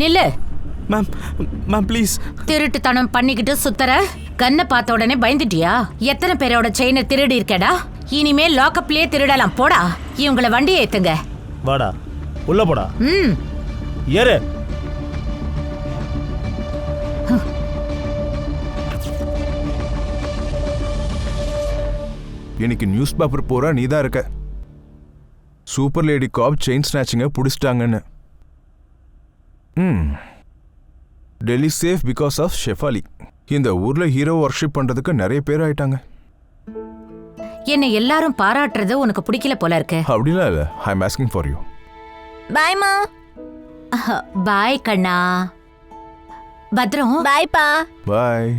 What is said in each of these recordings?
நில்லு. Ma'am ma'am please. திருட்டுத்தனம் பண்ணிக்கிட்டு சுத்தற கண்ணை பார்த்த உடனே பயந்துட்டியா? எத்தனை பேரோட செயினை திருடி இருக்கடா? இனிமே லாக்கப்லயே திருடலாம். போடா, இவங்கள வண்டியை ஏத்துங்க. வாடா உள்ள போடா. ஏறு. இன்னைக்கு நியூஸ் பேப்பர் பூரா நீ தான் இருக்க. சூப்பர் லேடி காப் செயின் ஸ்நாச்சிங்க பிடிச்சிட்டாங்கன்னு. Delhi safe because of Shefali. இந்த ஊர்ல ஹீரோ வர்ஷிப் பண்றதுக்கு நிறைய பேர் ஆயிட்டாங்க. என்ன எல்லாரும் பாராட்டுறது உனக்கு பிடிக்கல போல இருக்கு. அப்படிலாம் இல்ல. ஐ அம் ஆஸ்கிங் ஃபார் யூ. பாய் மா. பாய் கண்ணா. பத்ரம். பாய் பா. பாய்.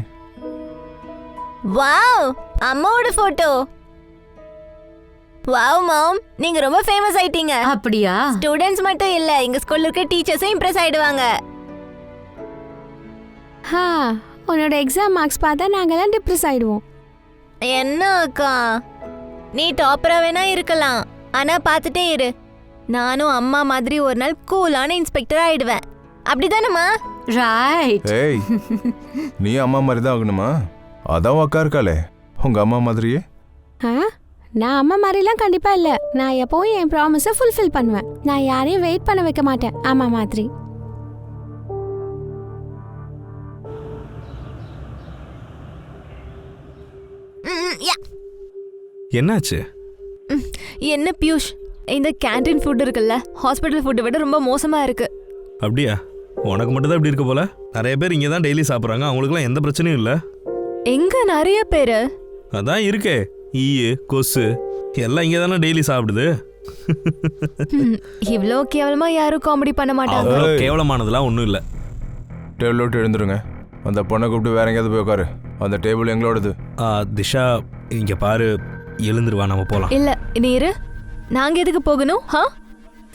வாவ், அம்மாவோட போட்டோ. வாவ் மாம், நீங்க ரொம்ப ஃபேமஸ் ஆயிட்டீங்க. அப்படியா? ஸ்டூடண்ட்ஸ் மட்டும் இல்ல, எங்க ஸ்கூல்ல இருக்க டீச்சர்ஸும் இம்ப்ரெஸ் ஆயிடுவாங்க. உன்னோட எக்ஸாம் மார்க்ஸ் பார்த்தா நாங்கெல்லாம் டிப்ரெஸ் ஆயிடுவோம். என்ன அக்கா, நீ டாப்பரா வேணா இருக்கலாம், ஆனா பார்த்துட்டே இரு, நானும் அம்மா மாதிரி ஒரு நாள் கூலான இன்ஸ்பெக்டர் ஆயிடுவேன். அப்படிதானம்மா? ரைட். ஏய், நீ அம்மா மாதிரி தான் ஆகணுமா? அதான் அக்கா இருக்காளே உங்க அம்மா மாதிரியே. நான் அம்மா மாதிரிலாம் கண்டிப்பா இல்ல. நான் எப்பவும் என் ப்ராமிஸை ஃபுல்ஃபில் பண்ணுவேன். நான் யாரையும் வெயிட் பண்ண வைக்க மாட்டேன் அம்மா மாதிரி. என்னாச்சு? என்ன பியூஷ், இந்த கேண்டீன் ஃபுட் இருக்குல்ல, ஹாஸ்பிட்டல் ஃபுட்டை விட ரொம்ப மோசமா இருக்கு. அப்படியா? உனக்கு மட்டும் தான் இப்படி இருக்க போல. நிறைய பேர் இங்கே தான் டெய்லி சாப்பிட்றாங்க. அவங்களுக்குலாம் எந்த பிரச்சனையும் இல்லை. எங்க நிறைய பேரு அதான் இருக்கே, ஈயு கொசு எல்லாம் இங்கே தானே டெய்லி சாப்பிடுது. இவ்வளோ கேவலமா யாரும் காமெடி பண்ண மாட்டாங்க. கேவலமானதுலாம் ஒன்றும் இல்லை. டேபிள் விட்டு எழுந்துருங்க. அந்த பொண்ணை கூப்பிட்டு வேற எங்கேயாவது போய் உட்காரு. அந்த டேபிள் எங்களோடது. திஷா இங்கே பாரு, எழுந்துருவா, நம்ம போகலாம். இல்ல நீ இரு. நாங்க எதுக்கு போகணும்?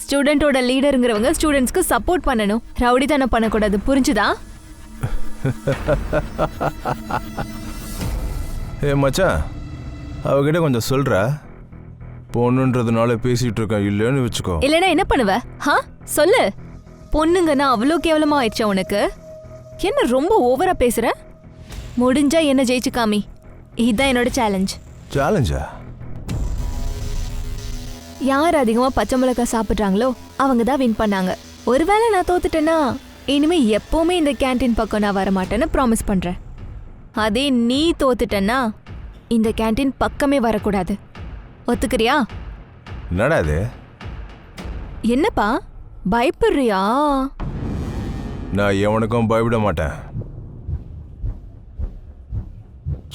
ஸ்டூடெண்டோட லீடருங்கிறவங்க ஸ்டூடெண்ட்ஸ்க்கு சப்போர்ட் பண்ணணும், ரவுடித்தனம் பண்ணக்கூடாது. புரிஞ்சுதா? ஏ மச்சான், அவகிட்ட கொஞ்சம் சொல்ற. பொண்ணுன்றதுனால பேசிட்டு இருக்க, இல்லைன்னு வச்சுக்கோ. இல்லைன்னா என்ன பண்ணுவ? சொல்லு. பொண்ணுங்கன்னா அவ்வளோ கேவலமா ஆயிடுச்சா உனக்கு? என்ன ரொம்ப ஓவரா பேசுற? முடிஞ்சா என்ன ஜெயிச்சு காமி. இதுதான் என்னோட சேலஞ்ச். சேலஞ்சா? யார் அதிகமா பச்சை மிளகாய் சாப்பிட்றாங்களோ அவங்க தான் வின் பண்ணாங்க. ஒருவேளை நான் தோத்துட்டேன்னா இனிமே எப்பவுமே இந்த கேண்டீன் பக்கம் நான் வரமாட்டேன்னு ப்ராமிஸ் பண்றேன். அதே நீ தோத்துட்டேன்னா இந்த கேண்டீன் பக்கமே வரக்கூடாது. ஒத்துக்கிறியா? என்னடாது? என்னப்பா பயப்படுறியா? நான் எவனுக்கும் பயப்பட மாட்டேன்.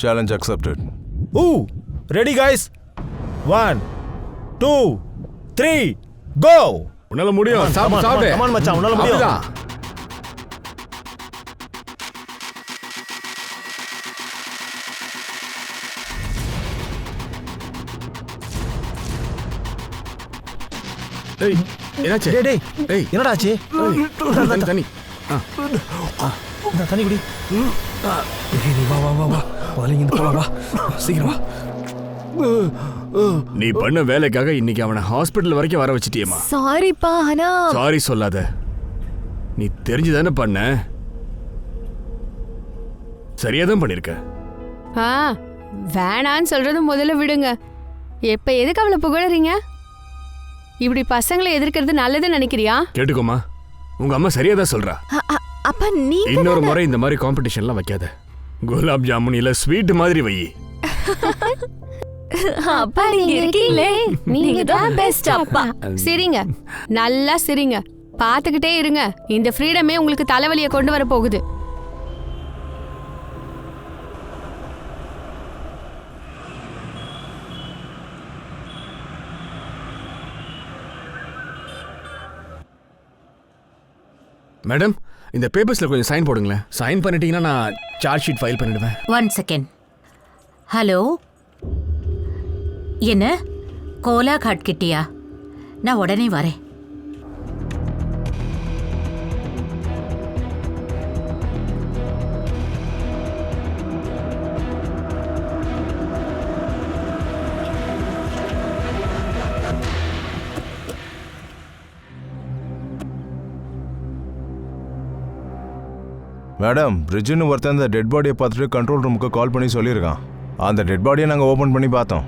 Challenge accepted. Ready guys? 1 2 3 கோ. உன்னால முடியும். சாப்பிடு. கமான் மச்சான், உன்னால முடியும். டேய் என்னாச்சு? டேய் டேய் என்னடா ஆச்சு? தண்ணி தண்ணி குடி. வா வா வா வா, முதல்ல இங்க போலாம். வா சீக்கிரம் வா. நீ பண்ண வேலைக்காக இன்னைக்கு அவனை ஹாஸ்பிட்டல் வரைக்கும் வர வச்சிட்டியேமா. சாரிப்பா. ஆனா சாரி சொல்லாத. நீ தெரிஞ்சுதானே பண்ண. சரியாதான் பண்ணிருக்க. வேணான்னு சொல்றது முதல்ல விடுங்க. எப்ப எதுக்கு அவளை புகழறீங்க? இப்படி பசங்களை எதிர்க்கிறது நல்லதுன்னு நினைக்கிறியா? கேட்டுக்கோமா, உங்க அம்மா சரியாதான் சொல்றா. அப்பா நீ இன்னொரு முறை இந்த மாதிரி காம்படிஷன்லாம் வைக்காத. குலாப் ஜாமுன் இல்ல ஸ்வீட் மாதிரி வை. அப்பா நீங்க இருக்கீங்களே, நீங்க தான் பெஸ்ட் அப்பா. சிரிங்க, நல்லா சிரிங்க. பாத்துக்கிட்டே இருங்க. இந்த ஃப்ரீடமே உங்களுக்கு தலைவலியை கொண்டு வர போகுது. மேடம், இந்த பேப்பர்ஸ்ல கொஞ்சம் சைன் போடுங்களேன். சைன் பண்ணிட்டீங்கன்னா நான் சார்ஜ் ஷீட் ஃபைல் பண்ணிடுவேன். 1 செகண்ட். ஹலோ, என்ன கோலா காட் கிட்டியா? நான் உடனே வரேன். மேடம் பிரிட்ஜுன்னு ஒருத்தன் அந்த டெட் பாடியை பார்த்துட்டு கண்ட்ரோல் ரூமுக்கு கால் பண்ணி சொல்லியிருக்கான். அந்த டெட் பாடியை நாங்கள் ஓப்பன் பண்ணி பார்த்தோம்.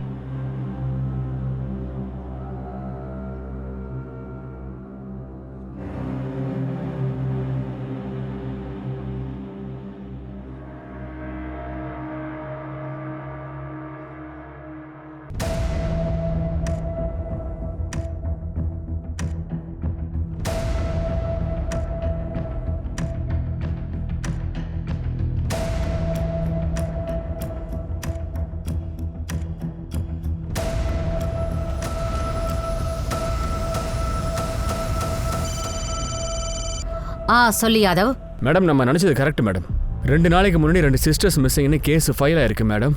சொல்லு யாதவ். மேடம் நம்ம நினச்சது கரெக்ட் மேடம். 2 நாளைக்கு முன்னாடி 2 சிஸ்டர்ஸ் மிஸ்ஸிங்னு கேஸ் ஃபைல் ஆயிருக்கு மேடம்.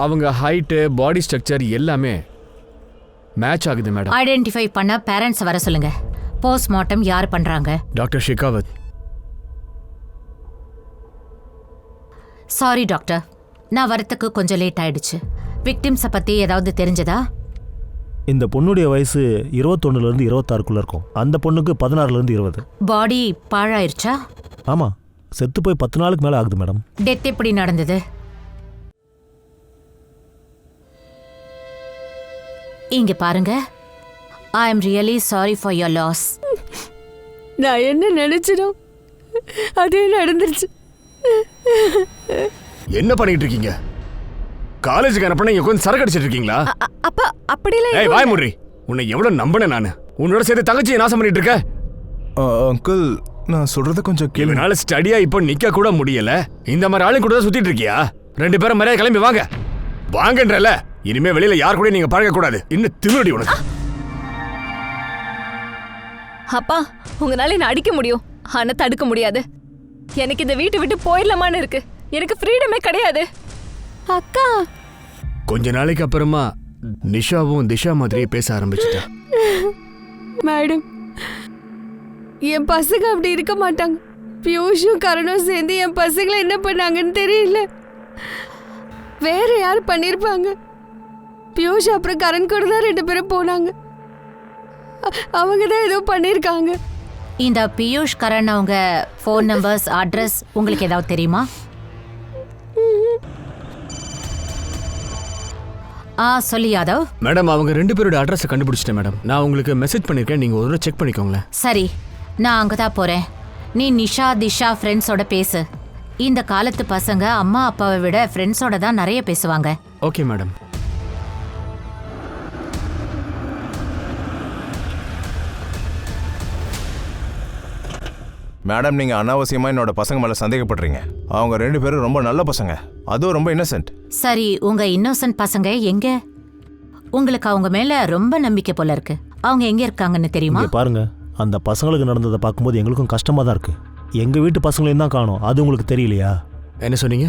அவங்க ஹைட்டு பாடி ஸ்ட்ரக்சர் எல்லாமே மேட்ச் ஆகுது மேடம். ஐடென்டிஃபை பண்ண பேரண்ட்ஸ் வர சொல்லுங்க. போஸ்ட்மார்ட்டம் யார் பண்றாங்க? டாக்டர் ஷெகாவத். சாரி டாக்டர், நான் வரத்துக்கு கொஞ்சம் லேட் ஆயிடுச்சு. விக்டிம்ஸை பத்தி ஏதாவது தெரிஞ்சதா? இந்த பொண்ணுடைய வயசு 21லேருந்து 26க்குள்ள இருக்கும். அந்த பொண்ணுக்கு 16லேருந்து 20. பாடி பாழாயிருச்சா? ஆமாம், செத்து போய் 10 நாளுக்கு மேலே ஆகுது மேடம். டெத் எப்படி நடந்தது? இங்க பாருங்க, I am really sorry for your loss. நான் என்ன நினைச்சிடும் அதே நடந்துருச்சு. என்ன பண்ணிட்டு இருக்கீங்க? காலேஜுக்கு அனுப்பினா இங்க கொஞ்சம் சரக்கு அடிச்சிட்டு இருக்கீங்களா? அப்பா அப்படிலாம் ஏய் வாய் முறி. உன்னை எவ்வளவு நம்பினேன் நானு. உன்னோட சேர்த்து தங்கச்சியை நாசம் பண்ணிட்டு இருக்க. அங்கிள் நான் சொல்றத கொஞ்சம் கேளு. இவனால ஸ்டடியா இப்போ நிக்க கூட முடியல. இந்த மாதிரி ஆளுங்க கூட தான் சுத்திட்டு இருக்கியா? 2 பேரும் மரியாதை கிளம்பி வாங்க. வாங்கன்றல. இனிமே வெளியில யார் கூட நீங்க பழக கூடாது. இன்னும் திமிரடி உனக்கு. அப்பா உங்களால என்ன அடிக்க முடியும், ஆனா தடுக்க முடியாது. எனக்கு இந்த வீட்டை விட்டு போயிடலாமான்னு இருக்கு. எனக்கு ஃப்ரீடமே கிடையாது. அக்கா கொஞ்ச நாளைக்கு அப்புறமா நிஷாவும் திஷா மாதிரியே பேச ஆரம்பிச்சிட்டா. மேடம், என் பசங்க அப்படி இருக்க மாட்டாங்க. பியூஷும் கரணும் சேர்ந்து என் பசங்களை என்ன பண்ணாங்கன்னு தெரியல. வேற யார் பண்ணிருப்பாங்க? பியூஷ் அப்புறம் கரண் கூட தான் 2 பேரும் போனாங்க. அவங்க தான் ஏதோ பண்ணிருக்காங்க. இந்த பியூஷ் கரண் அவங்க ஃபோன் நம்பர்ஸ் அட்ரஸ் உங்களுக்கு ஏதாவது தெரியுமா? சொல்லு யாதவ். மேடம் அவங்க 2 பேரோட அட்ரஸை கண்டுபிடிச்சிட்டேன் மேடம். நான் உங்களுக்கு மெசேஜ் பண்ணிருக்கேன், நீங்க ஒரு தடவை செக் பண்ணிக்கோங்களேன். சரி, நான் அங்கதான் போறேன். நீ நிஷா திஷா ஃப்ரெண்ட்ஸோட பேசு. இந்த காலத்து பசங்க அம்மா அப்பாவை விட ஃப்ரெண்ட்ஸோட தான் நிறைய பேசுவாங்க. Okay madam. மேடம் நீங்கள் அனாவசியமாக என்னோட பசங்க மேலே சந்தேகப்படுறீங்க. அவங்க 2 பேரும் ரொம்ப நல்ல பசங்க, அதுவும் ரொம்ப இன்னசென்ட். சரி, உங்க இன்னோசன்ட் பசங்க எங்க? உங்களுக்கு அவங்க மேல ரொம்ப நம்பிக்கை போல இருக்கு. அவங்க எங்க இருக்காங்கன்னு தெரியுமா? இங்க பாருங்க, அந்த பசங்களுக்கு நடந்ததை பார்க்கும்போது எங்களுக்கும் கஷ்டமாக தான் இருக்கு. எங்கள் வீட்டு பசங்களையும் தான் காணோம். அது உங்களுக்கு தெரியலையா? என்ன சொன்னீங்க?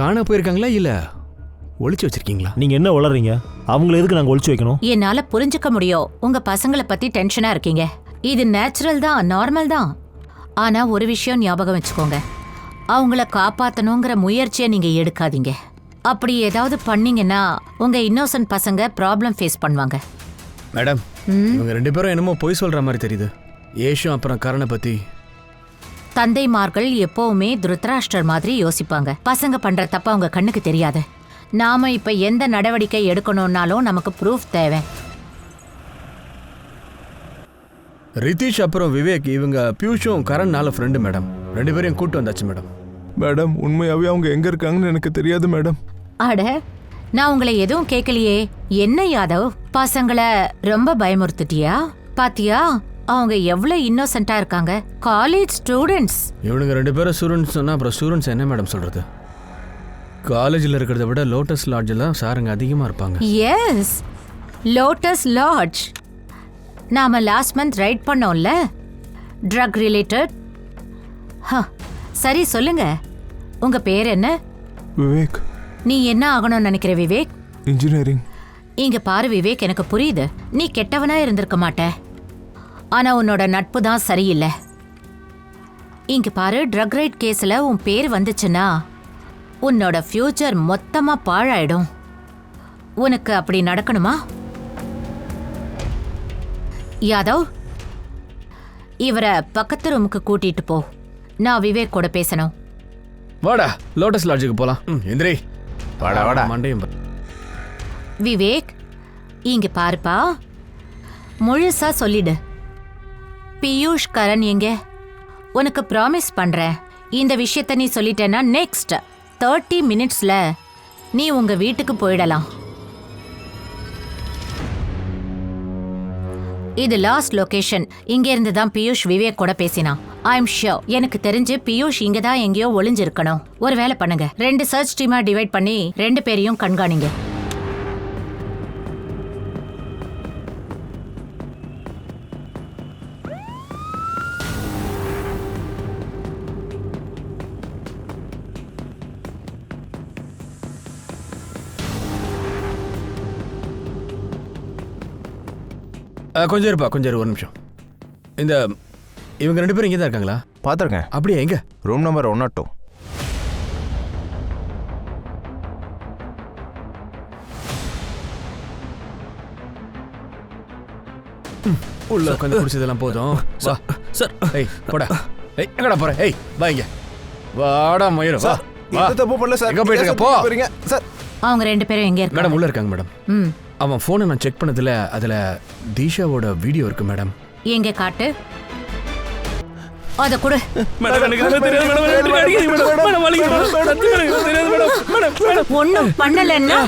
காண போயிருக்காங்களா இல்ல ஒளிச்சு வச்சிருக்கீங்களா? நீங்கள் என்ன வளர்றீங்க? அவங்கள எதுக்கு நாங்கள் ஒளிச்சு வைக்கணும்? என்னால புரிஞ்சுக்க முடியும் உங்க பசங்களை பத்தி டென்ஷனா இருக்கீங்க. இது நேச்சுரல் தான், நார்மல் தான். ஆனா ஒரு விஷயம் ஞாபகம் வச்சுக்கோங்க, அவங்கள காப்பாத்தணுங்கிற முயற்சியை நீங்க எடுக்காதீங்க. அப்படி ஏதாவது பண்ணீங்கன்னா உங்க இன்னோசன்ட் பசங்க ப்ராப்ளம் ஃபேஸ் பண்ணுவாங்க. மேடம், இவங்க 2 பேரும் என்னமோ பொய் சொல்ற மாதிரி தெரியுது. ஏஷும் அப்புறம் கரணை பத்தி. தந்தைமார்கள் எப்பவுமே துருத்ராஷ்டர் மாதிரி யோசிப்பாங்க. பசங்க பண்ற தப்ப அவங்க கண்ணுக்கு தெரியாது. நாம இப்ப எந்த நடவடிக்கை எடுக்கணும்னாலும் நமக்கு ப்ரூஃப் தேவை. ரிதீஷ் அப்புறம் விவேக் இவங்க பியூஷும் கரண்னால ஃப்ரெண்டு மேடம். 2 பேரையும் கூட்டு வந்தாச்சு மேடம். மேடம் உண்மையாகவே அவங்க எங்கே இருக்காங்கன்னு எனக்கு தெரியாது மேடம். அட, நான் உங்களை எதுவும் கேட்கலையே. என்ன யாதவ், பசங்களை ரொம்ப பயமுறுத்திட்டியா? பாத்தியா அவங்க எவ்வளவு இன்னோசென்ட்டா இருக்காங்க. College students. இவனுங்க 2 பேரும் ஸ்டூடெண்ட்ஸ் சொன்னா அப்புறம் ஸ்டூடெண்ட்ஸ் என்ன மேடம் சொல்றது? காலேஜில் இருக்கிறத விட லோட்டஸ் லாட்ஜில் சாருங்க அதிகமாக இருப்பாங்க. Yes, lotus lodge. நாம லாஸ்ட் மந்த் ரைட் பண்ணோம்ல, ட்ரக் ரிலேட்டட். சரி சொல்லுங்க, உங்க பேர் என்ன? விவேக். நீ என்ன ஆகணும்னு நினைக்கிற விவேக்? இன்ஜினியரிங். இங்க பாரு விவேக், எனக்கு புரியுது நீ கெட்டவனா இருந்திருக்க மாட்ட. ஆனா உன்னோட நட்பு தான் சரியில்லை. இங்க பாரு, ட்ரக் ரைட் கேஸ்ல உன் பேர் வந்துச்சுன்னா உன்னோட ஃபியூச்சர் மொத்தமா பாழாயிடும். உனக்கு அப்படி நடக்கணுமா? யாதவ், இவரை பக்கத்து ரூமுக்கு கூட்டிட்டு போ. நான் விவேக் கூட பேசணும். வாடா லோட்டஸ் லாட்ஜுக்கு போலாம். எந்திரி. வாடா வாடா. மண்டையும் விவேக், இங்க பாருப்பா, முழுசா சொல்லிடு. பியூஷ் கரண் எங்க? உனக்கு ப்ராமிஸ் பண்றேன், இந்த விஷயத்த நீ சொல்லிட்டேன்னா நெக்ஸ்ட் 30 மினிட்ஸ்ல நீ உங்க வீட்டுக்கு போயிடலாம். இது லாஸ்ட் லொகேஷன். இங்க இருந்து தான் பியூஷ் விவேக் கூட பேசினான். I am sure. எனக்கு தெரிஞ்சு பியூஷ் இங்க தான் எங்கேயோ ஒளிஞ்சிருக்கணும். ஒரு வேலை பண்ணுங்க, 2 சர்ச் டீமா டிவைட் பண்ணி 2 பேரையும் கண்காணிங்க. கொஞ்சம் இருப்பா, கொஞ்சம் ஒரு நிமிஷம். இந்த இவங்க 2 பேரும் இங்கே தான் இருக்காங்களா? பார்த்துருக்கேன். அப்படியே எங்க? Room number 102. உள்ள உட்காந்து குடிச்சதெல்லாம் போதும். வா சார். ஏய் போடா. ஏய் எங்கடா போற? ஏய் வா இங்க. வாடா மயிர வா. வா. தப்பு பண்ணல சார். எங்க போயிட்டு இருக்க? போ. சார் அவங்க 2 பேரும் எங்க இருக்காங்க? மேடம் உள்ள இருக்காங்க மேடம். ம், அவன் ஃபோனை நான் செக் பண்ணதுல அதுல தீஷாவோட வீடியோ இருக்கு மேடம். எங்க காட்டு. அத கொடு. மேடம் எனக்கு எதுவுமே தெரியாது மேடம். எனக்கு அடிக்காதீங்க மேடம். மேடம் வலிக்குது மேடம். சத்தியமா எனக்கு தெரியாது மேடம். மேடம் மேடம் ஒண்ணும் பண்ணலன்னா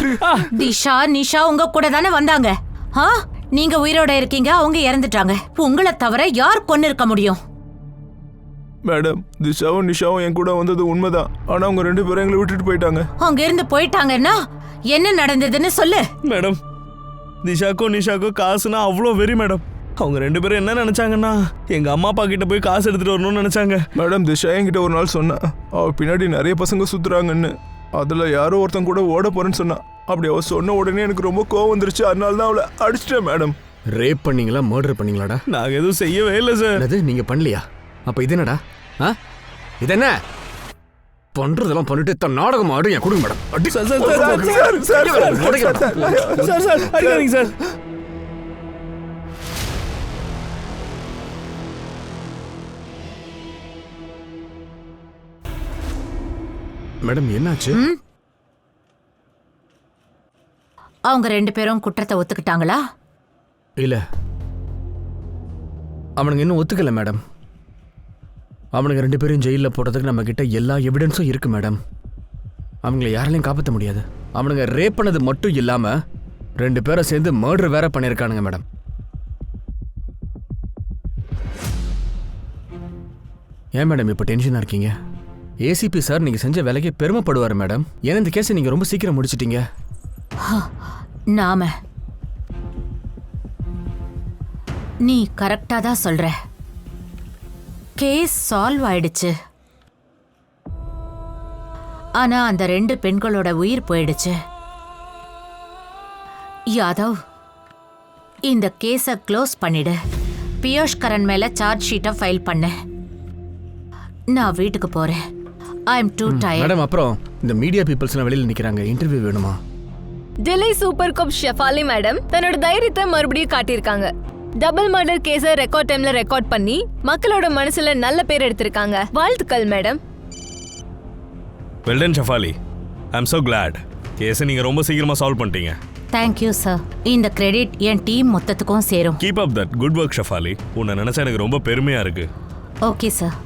திஷா நிஷா உங்க கூட தானே வந்தாங்க. நீங்க உயிரோட இருக்கீங்க, அவங்க இறந்துட்டாங்க. உங்களை தவிர யார் கொன்னு இருக்க முடியும்? மேடம், திஷாவும் நிஷாவும் என் கூட வந்தது உண்மைதான். ஆனா அவங்க 2 பேரும் எங்களை விட்டுட்டு போயிட்டாங்க. அங்க இருந்து போயிட்டாங்கன்னா என்ன நடந்ததுன்னு சொல்லு. மேடம், திஷாக்கும் நிஷாக்கும் காசுனா அவ்வளோ வெறி மேடம். அவங்க 2 பேரும் என்ன நினைச்சாங்கன்னா எங்க அம்மா அப்பா கிட்ட போய் காசு எடுத்துட்டு வரணும்னு நினைச்சாங்க. மேடம், திஷா என்கிட்ட ஒரு நாள் சொன்னா அவ பின்னாடி நிறைய பசங்க சுத்துறாங்கன்னு. அதுல யாரோ ஒருத்தன் கூட ஓட போறேன்னு சொன்னா. அப்படி அவ சொன்ன உடனே எனக்கு ரொம்ப கோவம் வந்துருச்சு. அதனால தான் அவளை அடிச்சிட்டேன் மேடம். ரேப் பண்ணீங்களா, மர்டர் பண்ணீங்களாடா? நாங்க எதுவும் செய்யவே இல்லை சார். அது நீங்க பண்ணலையா? அப்ப இது என்னடா? இது என்ன பண்றதெல்லாம் பண்ணிட்டு நாடகம் ஆடு என் கொடுங்க மேடம். அடி சார் சார் சார் சார் அடிக்காதீங்க சார். மேடம் என்னாச்சு? அவங்க 2 பேரும் குற்றத்தை ஒத்துக்கிட்டாங்களா? இல்ல, அவனுங்க இன்னும் ஒத்துக்கல மேடம். அவனுங்க 2 பேரும் ஜெயில போடுறதுக்கு நம்ம கிட்ட எல்லா எவிடன்ஸும் இருக்கு மேடம். அவங்கள யாராலையும் காப்பாற்ற முடியாது. அவனுங்க ரேப் பண்ணது மட்டும் இல்லாம 2 பேரை சேர்ந்து மர்டர் வேற பண்ணியிருக்கானுங்க மேடம். ஏன் மேடம் இப்போ டென்ஷனா இருக்கீங்க? ஏசிபி சார் நீங்க செஞ்ச வேலைக்கு பெருமைப்படுவார் மேடம். ஏன்னா இந்த கேஸை நீங்க ரொம்ப சீக்கிரம் முடிச்சிட்டீங்க. நாம நீ கரெக்டா தான் சொல்ற. கேஸ் சால்வ் ஆயிடுச்சு. ஆனா அந்த 2 பெண்களோட உயிர் போயிடுச்சு. யாதவ், இந்த கேஸை க்ளோஸ் பண்ணிடு. பியூஷ் கரண் மேல சார்ஜ் ஷீட்டை ஃபைல் பண்ண. நான் வீட்டுக்கு போறேன். I am too tired. Madam அப்புறம் இந்த மீடியா பீப்புள்ஸ்லாம் வெளியில நிக்கிறாங்க. இன்டர்வியூ வேணுமா? Delhi super cop Shefali madam தன்னோட தைரியத்தை மறுபடியும் காட்டியிருக்காங்க. டபுள் மர்டர் கேஸை ரெக்கார்ட் டைம்ல ரெக்கார்ட் பண்ணி மக்களோட மனசுல நல்ல பேர் எடுத்திருக்காங்க. வாழ்த்துக்கள் madam. Well done Shefali. I am so glad. கேஸை நீங்க ரொம்ப சீக்கிரமா சால்வ் பண்ணிட்டீங்க. Thank you sir. இந்த கிரெடிட் என் டீம் மொத்தத்துக்கும் சேரும். Keep up that good work Shefali. உன்னை நினைச்சா எனக்கு ரொம்ப பெருமையா இருக்கு. Okay sir.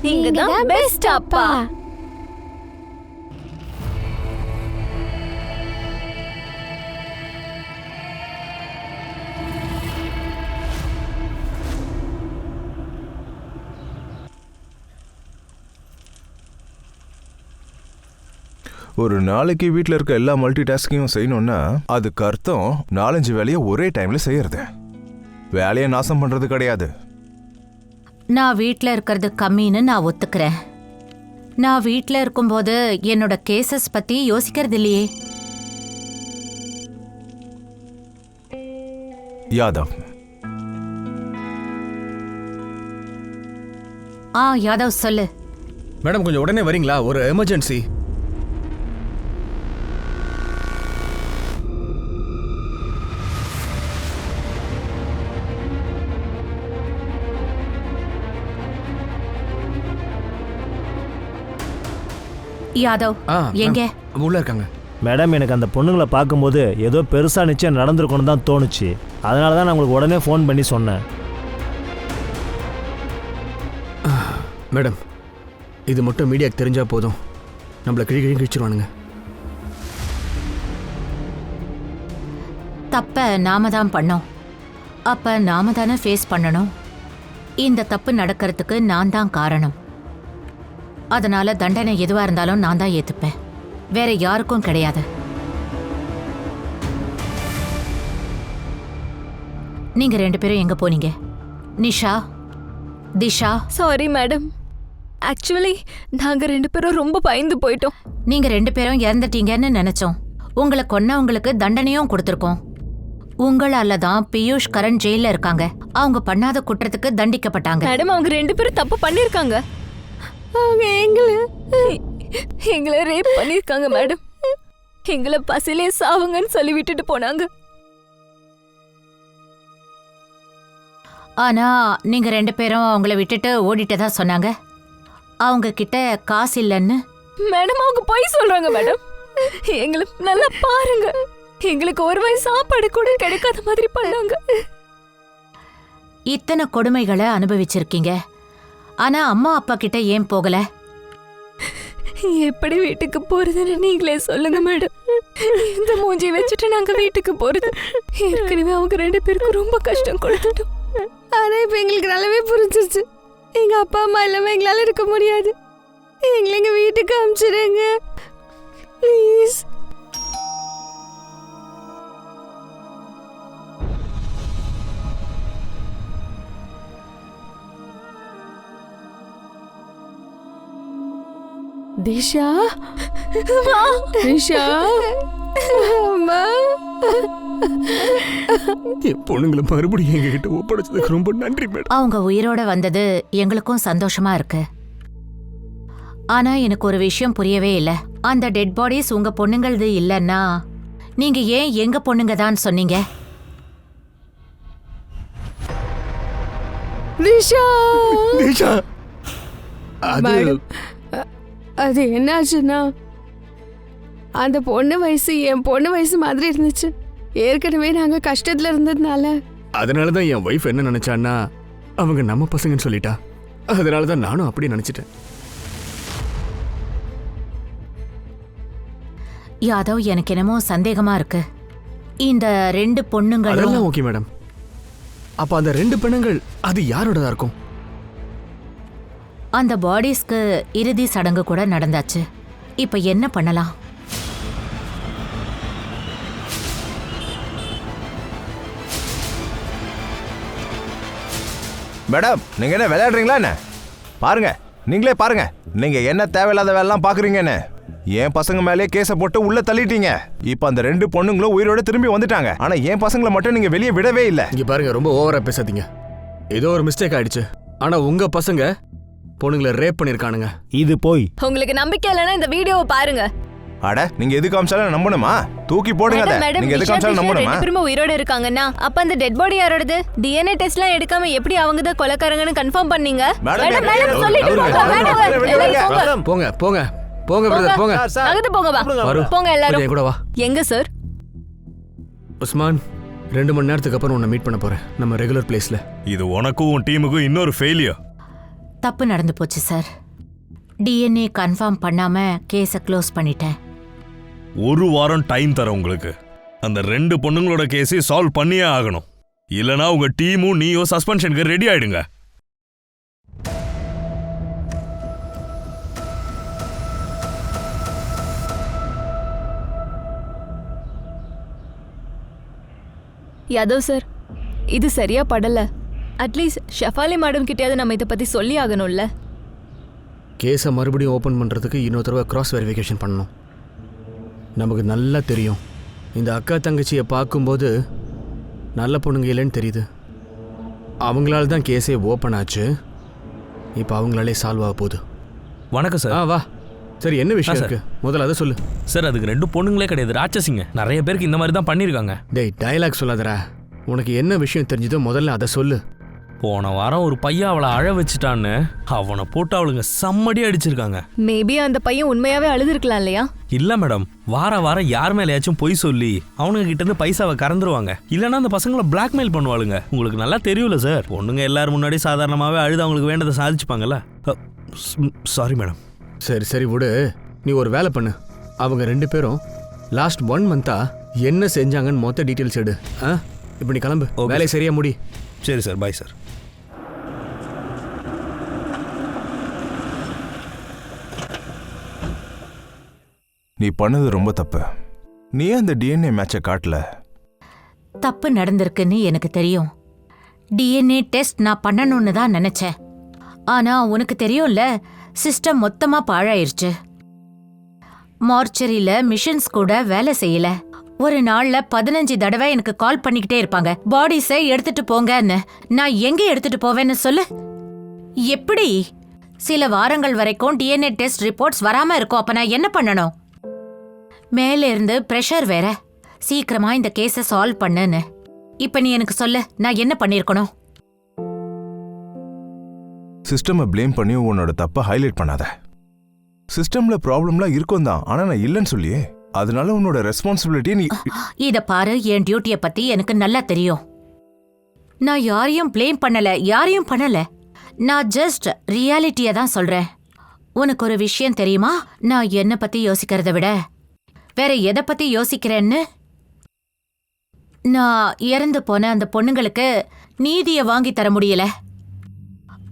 நீங்க தான் பெஸ்ட் அப்பா. ஒரு நாளைக்கு வீட்டில் இருக்க எல்லா மல்டி டாஸ்கையும் செய்யணும்னா அதுக்கு அர்த்தம் 4-5 வேலையை ஒரே டைம்ல செய்யறது. வேலையை நாசம் பண்றது கிடையாது. நான் வீட்ல இருக்கிறது கம்மின்னு நான் ஒத்துக்கிறேன். நான் வீட்ல இருக்கும்போது என்னோட கேசஸ் பத்தி யோசிக்கிறது இல்லையே. யாதவ், யாதவ் சொல்லு. மேடம் கொஞ்சம் உடனே வரீங்களா? ஒரு எமர்ஜென்சி. யாதவ் எங்க? உள்ள இருக்காங்க. மேடம், எனக்கு அந்த பொண்ணுங்களை பார்க்கும்போது ஏதோ பெருசாக நிச்சயம் நடந்திருக்கணும் தான் தோணுச்சு. அதனால தான் நான் உங்களுக்கு உடனே ஃபோன் பண்ணி சொன்னேன். மேடம், இது மட்டும் மீடியாவுக்கு தெரிஞ்சா போதும், நம்மளை கிழிச்சிருவானுங்க. தப்ப நாம தான் பண்ணோம். அப்ப நாம தானே ஃபேஸ் பண்ணணும். இந்த தப்பு நடக்கிறதுக்கு நான் தான் காரணம். அதனால தண்டனை எதுவா இருந்தாலும் நான் தான் ஏத்துப்பேன், வேற யாருக்கும் கிடையாது. நீங்க 2 பேரும் எங்க போனீங்க? Nisha, Disha. Sorry madam, actually நாங்க 2 பேரும் ரொம்ப பயந்து போயிட்டோம். நீங்க 2 பேரும் இறந்துட்டீங்கன்னு நினைச்சோம். உங்களை கொன்னவங்களுக்கு தண்டனையும் கொடுத்துருக்கோம். உங்களால தான் பியூஷ் கரண் ஜெயில இருக்காங்க. அவங்க பண்ணாத குற்றத்துக்கு தண்டிக்கப்பட்டாங்க. மேடம், அவங்க 2 பேரும் தப்பு பண்ணிருக்காங்க. அவங்க எங்களை ரேப் பண்ணிருக்காங்க மேடம். எங்களை பசிலே சாவுங்கன்னு சொல்லி விட்டுட்டு போனாங்க. ஆனா நீங்க 2 பேரும் அவங்கள விட்டுட்டு ஓடிட்டதா சொன்னாங்க. அவங்க கிட்ட காசு இல்லைன்னு. மேடம், அவங்க போய் சொல்றாங்க மேடம். எங்களை நல்லா பாருங்க, எங்களுக்கு ஒரு வாய் சாப்பாடு கூட கிடைக்காத மாதிரி பண்ணாங்க. இத்தனை கொடுமைகளை அனுபவிச்சிருக்கீங்க. ஆனா அம்மா அப்பா கிட்ட ஏன் போகல? எப்படி வீட்டுக்கு போறதுன்னு நீங்களே சொல்லுங்க மேடம். இந்த மூஞ்சி வச்சுட்டு நாங்க வீட்டுக்கு போறது. ஏற்கனவே அவங்க 2 பேருக்கு ரொம்ப கஷ்டம் கொடுத்துட்டோம். ஆனா இப்ப எங்களுக்கு நல்லாவே புரிஞ்சிருச்சு. எங்க அப்பா அம்மா இல்லாம எங்களால இருக்க முடியாது. எங்களை எங்க வீட்டுக்கு அனுப்பிச்சிடுங்க ப்ளீஸ். திஷா, திஷா, அம்மா. என் பொண்ணுங்களை மறுபடியும் எங்ககிட்ட ஒப்படைச்சதுக்கு ரொம்ப நன்றி மேடம். அவங்க உயிரோட வந்தது எங்களுக்கும் சந்தோஷமா இருக்கு. ஆனா எனக்கு ஒரு விஷயம் புரியவே இல்லை. அந்த டெட் பாடிஸ் உங்க பொண்ணுங்களது இல்லைன்னா நீங்க ஏன் எங்க பொண்ணுங்க தான் சொன்னீங்க? திஷா, நிஷா, அது மேடம், அது என்னாச்சுன்னா அந்த பொண்ணு வயசு என் பொண்ணு வயசு மாதிரி இருந்துச்சு. ஏற்கனவே நாங்க கஷ்டத்துல இருந்ததுனால அதனாலதான் என் ஒய்ஃப் என்ன நினைச்சான்னா அவங்க நம்ம பசங்கன்னு சொல்லிட்டா. அதனாலதான் நானும் அப்படி நினைச்சிட்டேன். யாதவ், எனக்கு என்னமோ சந்தேகமா இருக்கு. இந்த 2 பொண்ணுங்களும் அதெல்லாம் ஓகே மேடம். அப்ப அந்த 2 பெண்ணுங்கள் அது யாரோடதா இருக்கும்? அந்த பாடிஸ்க்கு இறுதி சடங்கு கூட நடந்தாச்சு. இப்ப என்ன பண்ணலாம்? மேடம், நீங்க என்ன விளையாடுறீங்களா என்ன? பாருங்க, நீங்களே பாருங்க, நீங்க என்ன தேவையில்லாத வேலைலாம் பாக்குறீங்கன்னு. என் பசங்க மேலே கேஸை போட்டு உள்ள தள்ளிட்டீங்க. இப்ப அந்த 2 பொண்ணுங்களும் உயிரோட திரும்பி வந்துட்டாங்க. ஆனா என் பசங்களை மட்டும் நீங்க வெளியே விடவே இல்லை. இங்க பாருங்க, ரொம்ப ஓவரா பேசாதீங்க. ஏதோ ஒரு மிஸ்டேக் ஆயிடுச்சு. ஆனா உங்க பசங்க பொண்ணுங்களை ரேப் பண்ணிருக்கானுங்க. இது போய் உங்களுக்கு நம்பிக்கை இல்லைன்னா இந்த வீடியோவை பாருங்க. அட, நீங்க எது காமிச்சாலும் நம்பணுமா? தூக்கி போடுங்க அதை. நீங்க எது காமிச்சாலும் நம்பணுமா? 2 பேரும் உயிரோட இருக்காங்கன்னா அப்ப அந்த டெட் பாடி யாரோடது? டிஎன்ஏ டெஸ்ட்லாம் எடுக்காம எப்படி அவங்க தான் கொலைக்காரங்கன்னு கன்ஃபார்ம் பண்ணீங்க? மேடம், மேடம், சொல்லிட்டு போங்க. மேடம், போங்க போங்க போங்க பிரதர், போங்க. அகத்து போங்க வா. போங்க எல்லாரும். கூட வா. எங்க சார்? உஸ்மான், 2 மணி நேரத்துக்கு அப்புறம் உன்னை மீட் பண்ண போறேன் நம்ம ரெகுலர் பிளேஸ்ல. இது உனக்கும் உன் டீமுக்கும் இன்னொரு ஃபெயிலியர். தப்பு நடந்து போச்சு சார். டிஎன்ஏ கன்ஃபார்ம் பண்ணாம கேஸை க்ளோஸ் பண்ணிட்டேன். 1 வாரம் டைம் தரேன் உங்களுக்கு. அந்த 2 பொண்ணுங்களோட கேஸை சால்வ் பண்ணியே ஆகணும். இல்லனா உங்க டீமும் நீயோ சஸ்பென்ஷனுக்கு ரெடி ஆயிடுங்க. யாதவ் சார், இது சரியா படல. அட்லீஸ்ட் ஷெஃபாலி மேடம் கிட்டயாவது நம்ம இதை பத்தி சொல்லி ஆகணும்ல. கேஸை மறுபடியும் ஓப்பன் பண்ணுறதுக்கு இன்னொரு தடவை கிராஸ் வெரிஃபிகேஷன் பண்ணணும். நமக்கு நல்லா தெரியும், இந்த அக்கா தங்கச்சியை பார்க்கும்போது நல்ல பொண்ணுங்க இல்லைன்னு தெரியுது. அவங்களால தான் கேஸே ஓப்பன் ஆச்சு. இப்போ அவங்களாலே சால்வ் ஆக போகுது. வணக்கம் சார். வா. சரி, என்ன விஷயம் சார். இருக்கு முதல்ல அதை சொல்லு. சார், அதுக்கு 2 பொண்ணுங்களே கிடையாது, ராட்சசிங்க. நிறைய பேருக்கு இந்த மாதிரி தான் பண்ணியிருக்காங்க. டேய், டயலாக் சொல்லாதடா. உனக்கு என்ன விஷயம் தெரிஞ்சதோ முதல்ல அதை சொல்லு. போன வாரம் ஒரு பையன் அவளை அழ வச்சுட்டான்னு அவனை போட்டு அவளுங்க செம்மடி அடிச்சிருக்காங்க. மேபி அந்த பையன் உண்மையாவே அழுதுருக்கலாம் இல்லையா? இல்ல மேடம், வாரம் யார் மேலேயாச்சும் பொய் சொல்லி அவனுங்க கிட்ட இருந்து பைசாவை கறந்துருவாங்க. இல்லைன்னா அந்த பசங்களை பிளாக்மெயில் பண்ணுவாளுங்க. உங்களுக்கு நல்லா தெரியும்ல சார், பொண்ணுங்க எல்லாரும் முன்னாடி சாதாரணமாகவே அழுது அவங்களுக்கு வேண்டதை சாதிச்சுப்பாங்கல்ல. Sorry madam. சரி விடு. நீ ஒரு வேலை பண்ணு. அவங்க 2 பேரும் லாஸ்ட் 1 மந்த்தா என்ன செஞ்சாங்கன்னு மொத்த டீட்டெயில்ஸ் எடு. இப்போ நீ கிளம்பு. வேலையை சரியா முடி. சரி சார், பாய் சார். நீ பண்ணது ரொம்ப தப்பு. நீ அந்த டிஎன்ஏ மேட்சை காட்டல. தப்பு நடந்திருக்குன்னு எனக்கு தெரியும். டிஎன்ஏ டெஸ்ட் நான் பண்ணணும்னு தான் நினைச்சேன். ஆனா உனக்கு தெரியும்ல, சிஸ்டம் மொத்தமா பாழாயிருச்சு. மார்ச்சரியில மிஷின்ஸ் கூட வேலை செய்யல. ஒரு நாள்ல 15 தடவை எனக்கு கால் பண்ணிக்கிட்டே இருப்பாங்க, பாடிஸை எடுத்துட்டு போங்கன்னு. நான் எங்க எடுத்துட்டு போவேன்னு சொல்லு. எப்படி? சில வாரங்கள் வரைக்கும் டிஎன்ஏ டெஸ்ட் ரிப்போர்ட்ஸ் வராம இருக்கும். அப்ப நான் என்ன பண்ணணும்? மேல இருந்து பிரஷர் வேற, சீக்கிரமா இந்த கேஸை சால்வ் பண்ணுன்னு. இப்ப நீ எனக்கு சொல்லு, நான் என்ன பண்ணிருக்கணும்? சிஸ்டமை ப்ளேம் பண்ணி உன்னோட தப்பை ஹைலைட் பண்ணாத. சிஸ்டம்ல ப்ராப்ளம்லாம் இருக்கும் தான், ஆனா நான் இல்லைன்னு சொல்லியே. அதனால உன்னோட ரெஸ்பான்சிபிலிட்டி நீ. இத பாரு, என் டியூட்டியை பத்தி எனக்கு நல்லா தெரியும். நான் யாரையும் ப்ளேம் பண்ணல. நான் ஜஸ்ட் ரியாலிட்டியை தான் சொல்றேன். உனக்கு ஒரு விஷயம் தெரியுமா? நான் என்ன பத்தி யோசிக்கிறத விட வேற எதை பத்தி யோசிக்கிறேன்னு? நான் இறந்து போன அந்த பொண்ணுங்களுக்கு நீதியை வாங்கி தர முடியல.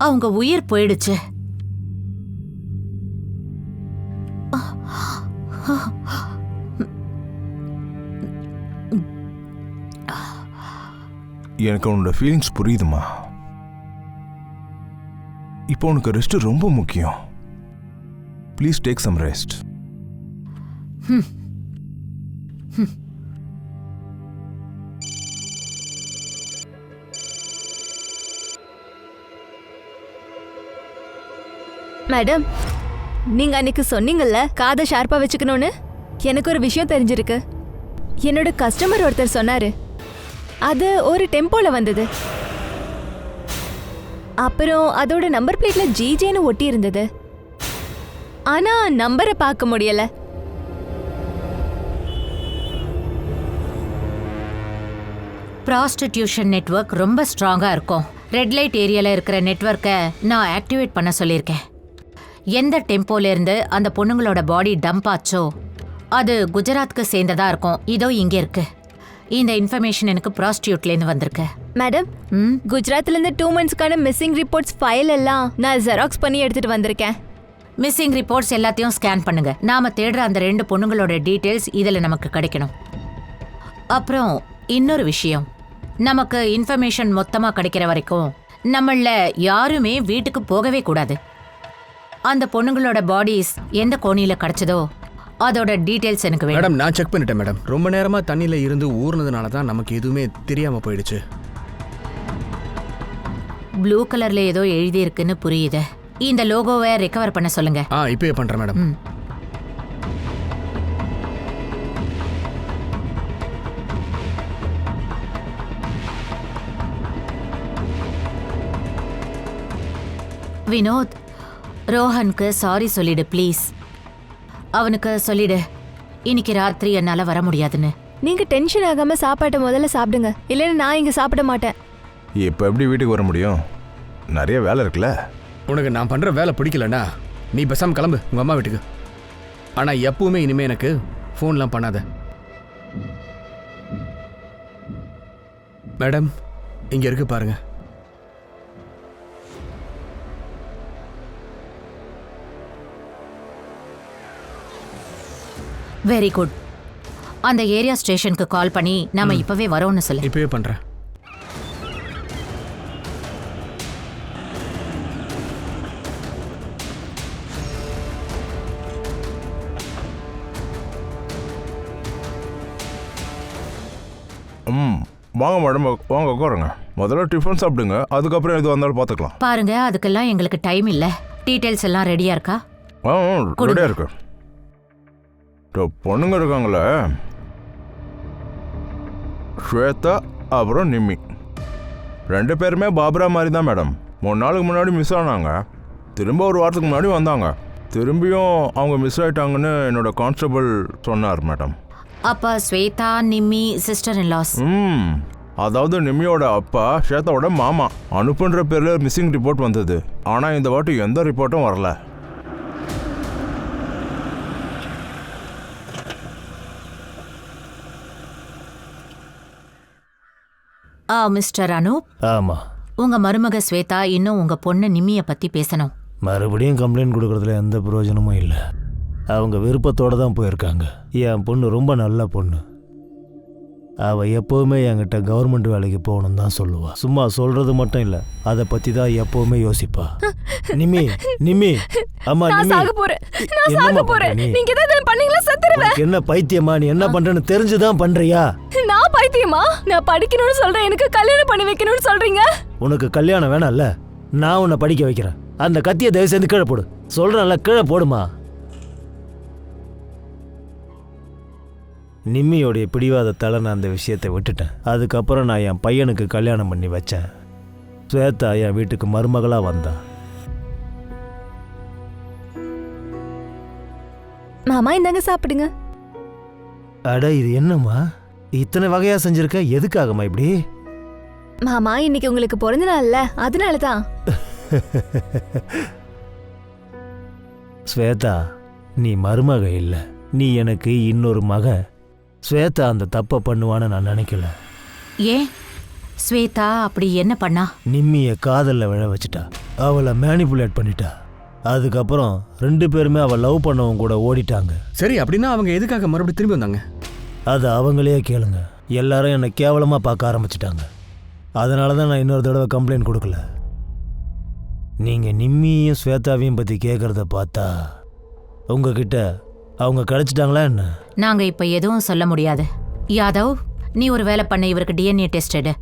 அவங்க உயிர் போயிடுச்சு. எனக்கு உன்னோட ஃபீலிங்ஸ் புரியுதுமா. இப்போ உனக்கு ரெஸ்ட் ரொம்ப முக்கியம். Please take some rest. Madam, நீங்க அன்னைக்கு சொன்னீங்கல்ல காதை ஷார்ப்பா வச்சுக்கணும்னு. எனக்கு ஒரு விஷயம் தெரிஞ்சிருக்கு. என்னோட கஸ்டமர் ஒருத்தர் சொன்னாரு, அது ஒரு டெம்போல வந்தது. அப்புறம் அதோட நம்பர் பிளேட்ல ஜிஜேன்னு ஒட்டி இருந்தது. ஆனா நம்பரை பார்க்க முடியல. ப்ராஸ்டிடியூஷன் நெட்வொர்க் ரொம்ப ஸ்ட்ராங்கா இருக்கும். ரெட் லைட் ஏரியால இருக்கிற நெட்வொர்க்கை நான் ஆக்டிவேட் பண்ண சொல்லியிருக்கேன். எந்த டெம்போல இருந்து அந்த பொண்ணுங்களோட பாடி டம்ப் ஆச்சோ அது குஜராத்துக்கு சேர்ந்ததா இருக்கும். இதோ இங்க இருக்கு. இந்த இன்ஃபர்மேஷன் எனக்கு ப்ராஸ்டியூட்லேருந்து வந்திருக்கு. மேடம், குஜராத்ல இருந்து 2 மந்த்ஸ்க்கான மிஸ்ஸிங் ரிப்போர்ட்ஸ் ஃபைல் எல்லாம் நான் ஜெராக்ஸ் பண்ணி எடுத்துட்டு வந்திருக்கேன். மிஸ்ஸிங் ரிப்போர்ட்ஸ் எல்லாத்தையும் ஸ்கேன் பண்ணுங்க. நாம தேடுற அந்த 2 பொண்ணுங்களோட டீட்டெயில்ஸ் இதில் நமக்கு கிடைக்கணும். அப்புறம் இன்னொரு விஷயம், நமக்கு இன்ஃபர்மேஷன் மொத்தமாக கிடைக்கிற வரைக்கும் நம்மள யாருமே வீட்டுக்கு போகவே கூடாது. அந்த பொண்ணுங்களோட பாடிஸ் எந்த கோணியில கிடைச்சதோ அதோட டீடைல்ஸ் எனக்கு வேணும். மேடம், நான் செக் பண்ணிட்டேன் மேடம். ரொம்ப நேரமா தண்ணியில இருந்து ஊர்னதுனால தான் நமக்கு எதுவுமே தெரியாம போயிடுச்சு. ப்ளூ கலர்ல ஏதோ எழுதி இருக்குன்னு புரியுது. இந்த லோகோவை ரெக்கவர் பண்ண சொல்லுங்க. இப்பவே பண்றேன் மேடம். வினோத், ரோஹனுக்கு சாரி சொல்லிடு ப்ளீஸ். அவனுக்கு சொல்லிடு இன்னைக்கு ராத்திரி என்னால வர முடியாதுன்னு. நீங்க டென்ஷன் ஆகாம சாப்பாட்டை முதல்ல சாப்பிடுங்க, இல்லைன்னா நான் இங்க சாப்பிட மாட்டேன். இப்போ எப்படி வீட்டுக்கு வர முடியும்? நிறைய வேலை இருக்குல்ல. உனக்கு நான் பண்ற வேலை பிடிக்கலன்னா நீ பேசாம கிளம்பு உங்க அம்மா வீட்டுக்கு. ஆனா எப்பவுமே இனிமே எனக்கு ஃபோன்லாம் பண்ணாத. மேடம், இங்க இருக்கு பாருங்க. Very good. அந்த ஏரியா ஸ்டேஷனுக்கு கால் பண்ணி நாம இப்பவே வரோம்னு சொல்லு. இப்பவே பண்றேன். வாங்க மேடம், வாங்க உட்காருங்க. முதல்ல டிஃபன் சாப்பிடுங்க, அதுக்கப்புறம் எது வந்தாலும் பார்த்துக்கலாம். பாருங்க, அதுக்கெல்லாம் எங்களுக்கு டைம் இல்ல. டீடைல்ஸ் எல்லாம் ரெடியா இருக்கா? ரெடியாக இருக்கு. பொண்ணுங்க இருக்காங்களே, ஸ்வேதா அப்புறம் நிம்மி, 2 பேருமே பாபரா மாதிரி தான் மேடம். 3 நாளுக்கு முன்னாடி மிஸ் ஆனாங்க, திரும்ப ஒரு வாரத்துக்கு முன்னாடி வந்தாங்க. திரும்பியும் அவங்க மிஸ் ஆயிட்டாங்கன்னு என்னோட கான்ஸ்டபிள் சொன்னார் மேடம். அப்ப Shweta, Nimmi sister in law. அதாவது நிம்மியோட அப்பா ஸ்வேதாவோட மாமா. அனுப்புன்ற பேர்ல மிஸ்ஸிங் ரிப்போர்ட் வந்தது, ஆனா இந்த வாட்டி எந்த ரிப்போர்ட்டும் வரல. மிஸ்டர் அனூப், ஆமா, உங்க மருமக ஸ்வேதா இன்னும் உங்க பொண்ணு நிம்மிய பத்தி பேசணும். மறுபடியும் கம்ப்ளைண்ட் கொடுக்கறதுல எந்த பிரயோஜனமும் இல்லை. அவங்க விருப்பத்தோடு தான் போயிருக்காங்க. என் பொண்ணு ரொம்ப நல்ல பொண்ணு. அவள் எப்போவுமே என்கிட்ட கவர்மெண்ட் வேலைக்கு போகணும் தான் சொல்லுவா. சும்மா சொல்றது மட்டும் இல்லை, அதை பற்றி தான் எப்போவுமே யோசிப்பா. நிம்மி, நிம்மி, அம்மா நிம்மி, என்னம்மா பண்ற நீ? நீங்க ஏதாவது பண்ணீங்களா செத்துருவேன். என்ன பைத்தியமா? நீ என்ன பண்றேன்னு தெரிஞ்சுதான் பண்றியா? நான் பைத்தியமா? நான் படிக்கணும்னு சொல்றேன், எனக்கு கல்யாணம் பண்ணி வைக்கணும்னு சொல்றீங்க. உனக்கு கல்யாணம் வேணாம்ல, நான் உன்னை படிக்க வைக்கிறேன். அந்த கத்தியை தயவு செய்து கீழே போடு. சொல்றேன்ல, கீழே போடுமா. நிம்மியோடைய பிடிவாதத்தால் நான் அந்த விஷயத்தை விட்டுட்டேன். அதுக்கப்புறம் நான் என் பையனுக்கு கல்யாணம் பண்ணி வச்சேன். ஸ்வேதா என் வீட்டுக்கு மருமகளாக வந்தா. மாமா இந்தாங்க சாப்பிடுங்க. அட, இது என்னம்மா இத்தனை வகையா செஞ்சிருக்க? எதுக்காகம்மா இப்படி? மாமா இன்னைக்கு உங்களுக்கு பிறந்த நாள்ல, அதனால தான். ஸ்வேதா, நீ மருமக இல்லை, நீ எனக்கு இன்னொரு மக. ஸ்வேதா அந்த தப்பை பண்ணுவான்னு நான் நினைக்கல. ஏன் ஸ்வேதா அப்படி என்ன பண்ணா? நிம்மியை காதலில் விழ வச்சுட்டா, அவளை மேனிப்புலேட் பண்ணிட்டா. அதுக்கப்புறம் 2 பேருமே அவள் லவ் பண்ணவங்க கூட ஓடிட்டாங்க. சரி, அப்படின்னா அவங்க எதுக்காக மறுபடியும் திரும்பி வந்தாங்க? அது அவங்களே கேளுங்க. எல்லாரும் என்னை கேவலமாக பார்க்க ஆரம்பிச்சிட்டாங்க. அதனால தான் நான் இன்னொரு தடவை கம்ப்ளைண்ட் கொடுக்கல. நீங்கள் நிம்மியையும் ஸ்வேதாவையும் பற்றி கேட்குறத பார்த்தா உங்ககிட்ட அவங்க கிடைச்சிட்டாங்களா என்ன? நாங்க இப்ப எதுவும் சொல்ல முடியாது. யாதவ், நீ ஒரு வேலை பண்ண, இவருக்கு டிஎன்ஏ டெஸ்ட் எடு.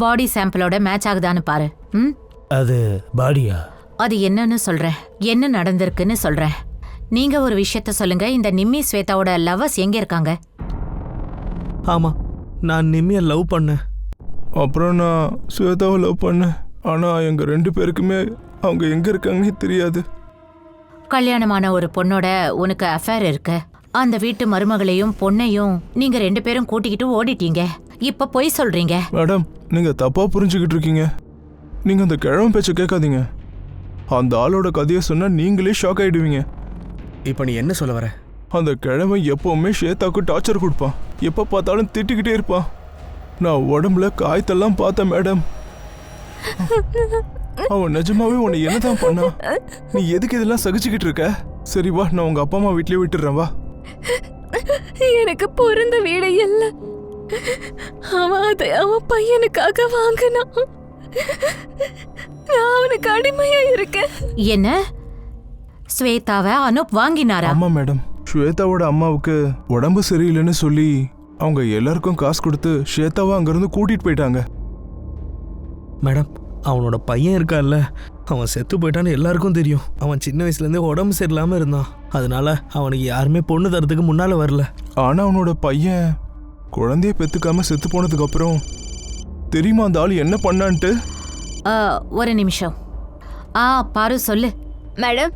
பாடி சாம்பிளோட மேட்ச் ஆகுதான்னு பாரு. அது பாடியா? அது என்னன்னு சொல்றேன், என்ன நடந்திருக்குன்னு சொல்றேன். நீங்க ஒரு விஷயத்த சொல்லுங்க, இந்த நிம்மி ஸ்வேதாவோட லவ்வர்ஸ் எங்க இருக்காங்க? ஆமா, நான் நிம்மியை லவ் பண்ணேன். அப்புறம் நான் ஸ்வேதாவை லவ் பண்ணேன், ஆனால் எங்கள் 2 பேருக்குமே அவங்க எங்கே இருக்காங்கன்னே தெரியாது. கல்யாணமான ஒரு பொண்ணோட உனக்கு அஃபேர் இருக்கு. அந்த வீட்டு மருமகளையும் பொண்ணையும் நீங்க 2 பேரும் கூட்டிக்கிட்டு ஓடிட்டீங்க. இப்ப பொய் சொல்றீங்க. மேடம், நீங்கள் தப்பாக புரிஞ்சுக்கிட்டு இருக்கீங்க. நீங்கள் அந்த கிழமை பேச்சை கேட்காதீங்க. அந்த ஆளோட கதையை சொன்னால் நீங்களே ஷாக் ஆகிடுவீங்க. இப்போ நீ என்ன சொல்ல வர? அந்த கிழமை எப்போவுமே ஸ்வேதாவுக்கு டார்ச்சர் கொடுப்பான், எப்போ பார்த்தாலும் திட்டிக்கிட்டே இருப்பான். நான் உடம்புல காய்த்தெல்லாம் பார்த்தேன் மேடம். அவன் நிஜமாவே உன்னை என்னதான் பண்ணா? நீ எதுக்கு இதெல்லாம் சகிச்சுக்கிட்டு இருக்க? சரி வா, நான் உங்க அப்பா அம்மா வீட்லயே விட்டுறேன், வா. எனக்கு பிறந்த வீடு இல்ல, அவன் அதை அவன் பையனுக்காக வாங்கினான். நான் அவனுக்கு அடிமையா இருக்கேன். என்ன, ஸ்வேதாவை அனூப் வாங்கினாரா? ஆமா மேடம், ஸ்வேதாவோட அம்மாவுக்கு உடம்பு சரியில்லைன்னு சொல்லி அவங்க எல்லாருக்கும் காசு கொடுத்து ஸ்வேதாவை அங்கிருந்து கூட்டிட்டு போயிட்டாங்க. மேடம், அவனோட பையன் இருக்கான்ல, அவன் செத்து போயிட்டான்னு எல்லாருக்கும் தெரியும். அவன் சின்ன வயசுலேருந்தே உடம்பு சரியில்லாமல் இருந்தான். அதனால அவனுக்கு யாருமே பொண்ணு தரத்துக்கு முன்னால் வரல. ஆனால் அவனோட பையன் குழந்தைய பெற்றுக்காம செத்து போனதுக்கு அப்புறம் தெரியுமா அந்த ஆள் என்ன பண்ணான்ட்டு? ஒரு நிமிஷம். பாரு சொல்லு. மேடம்,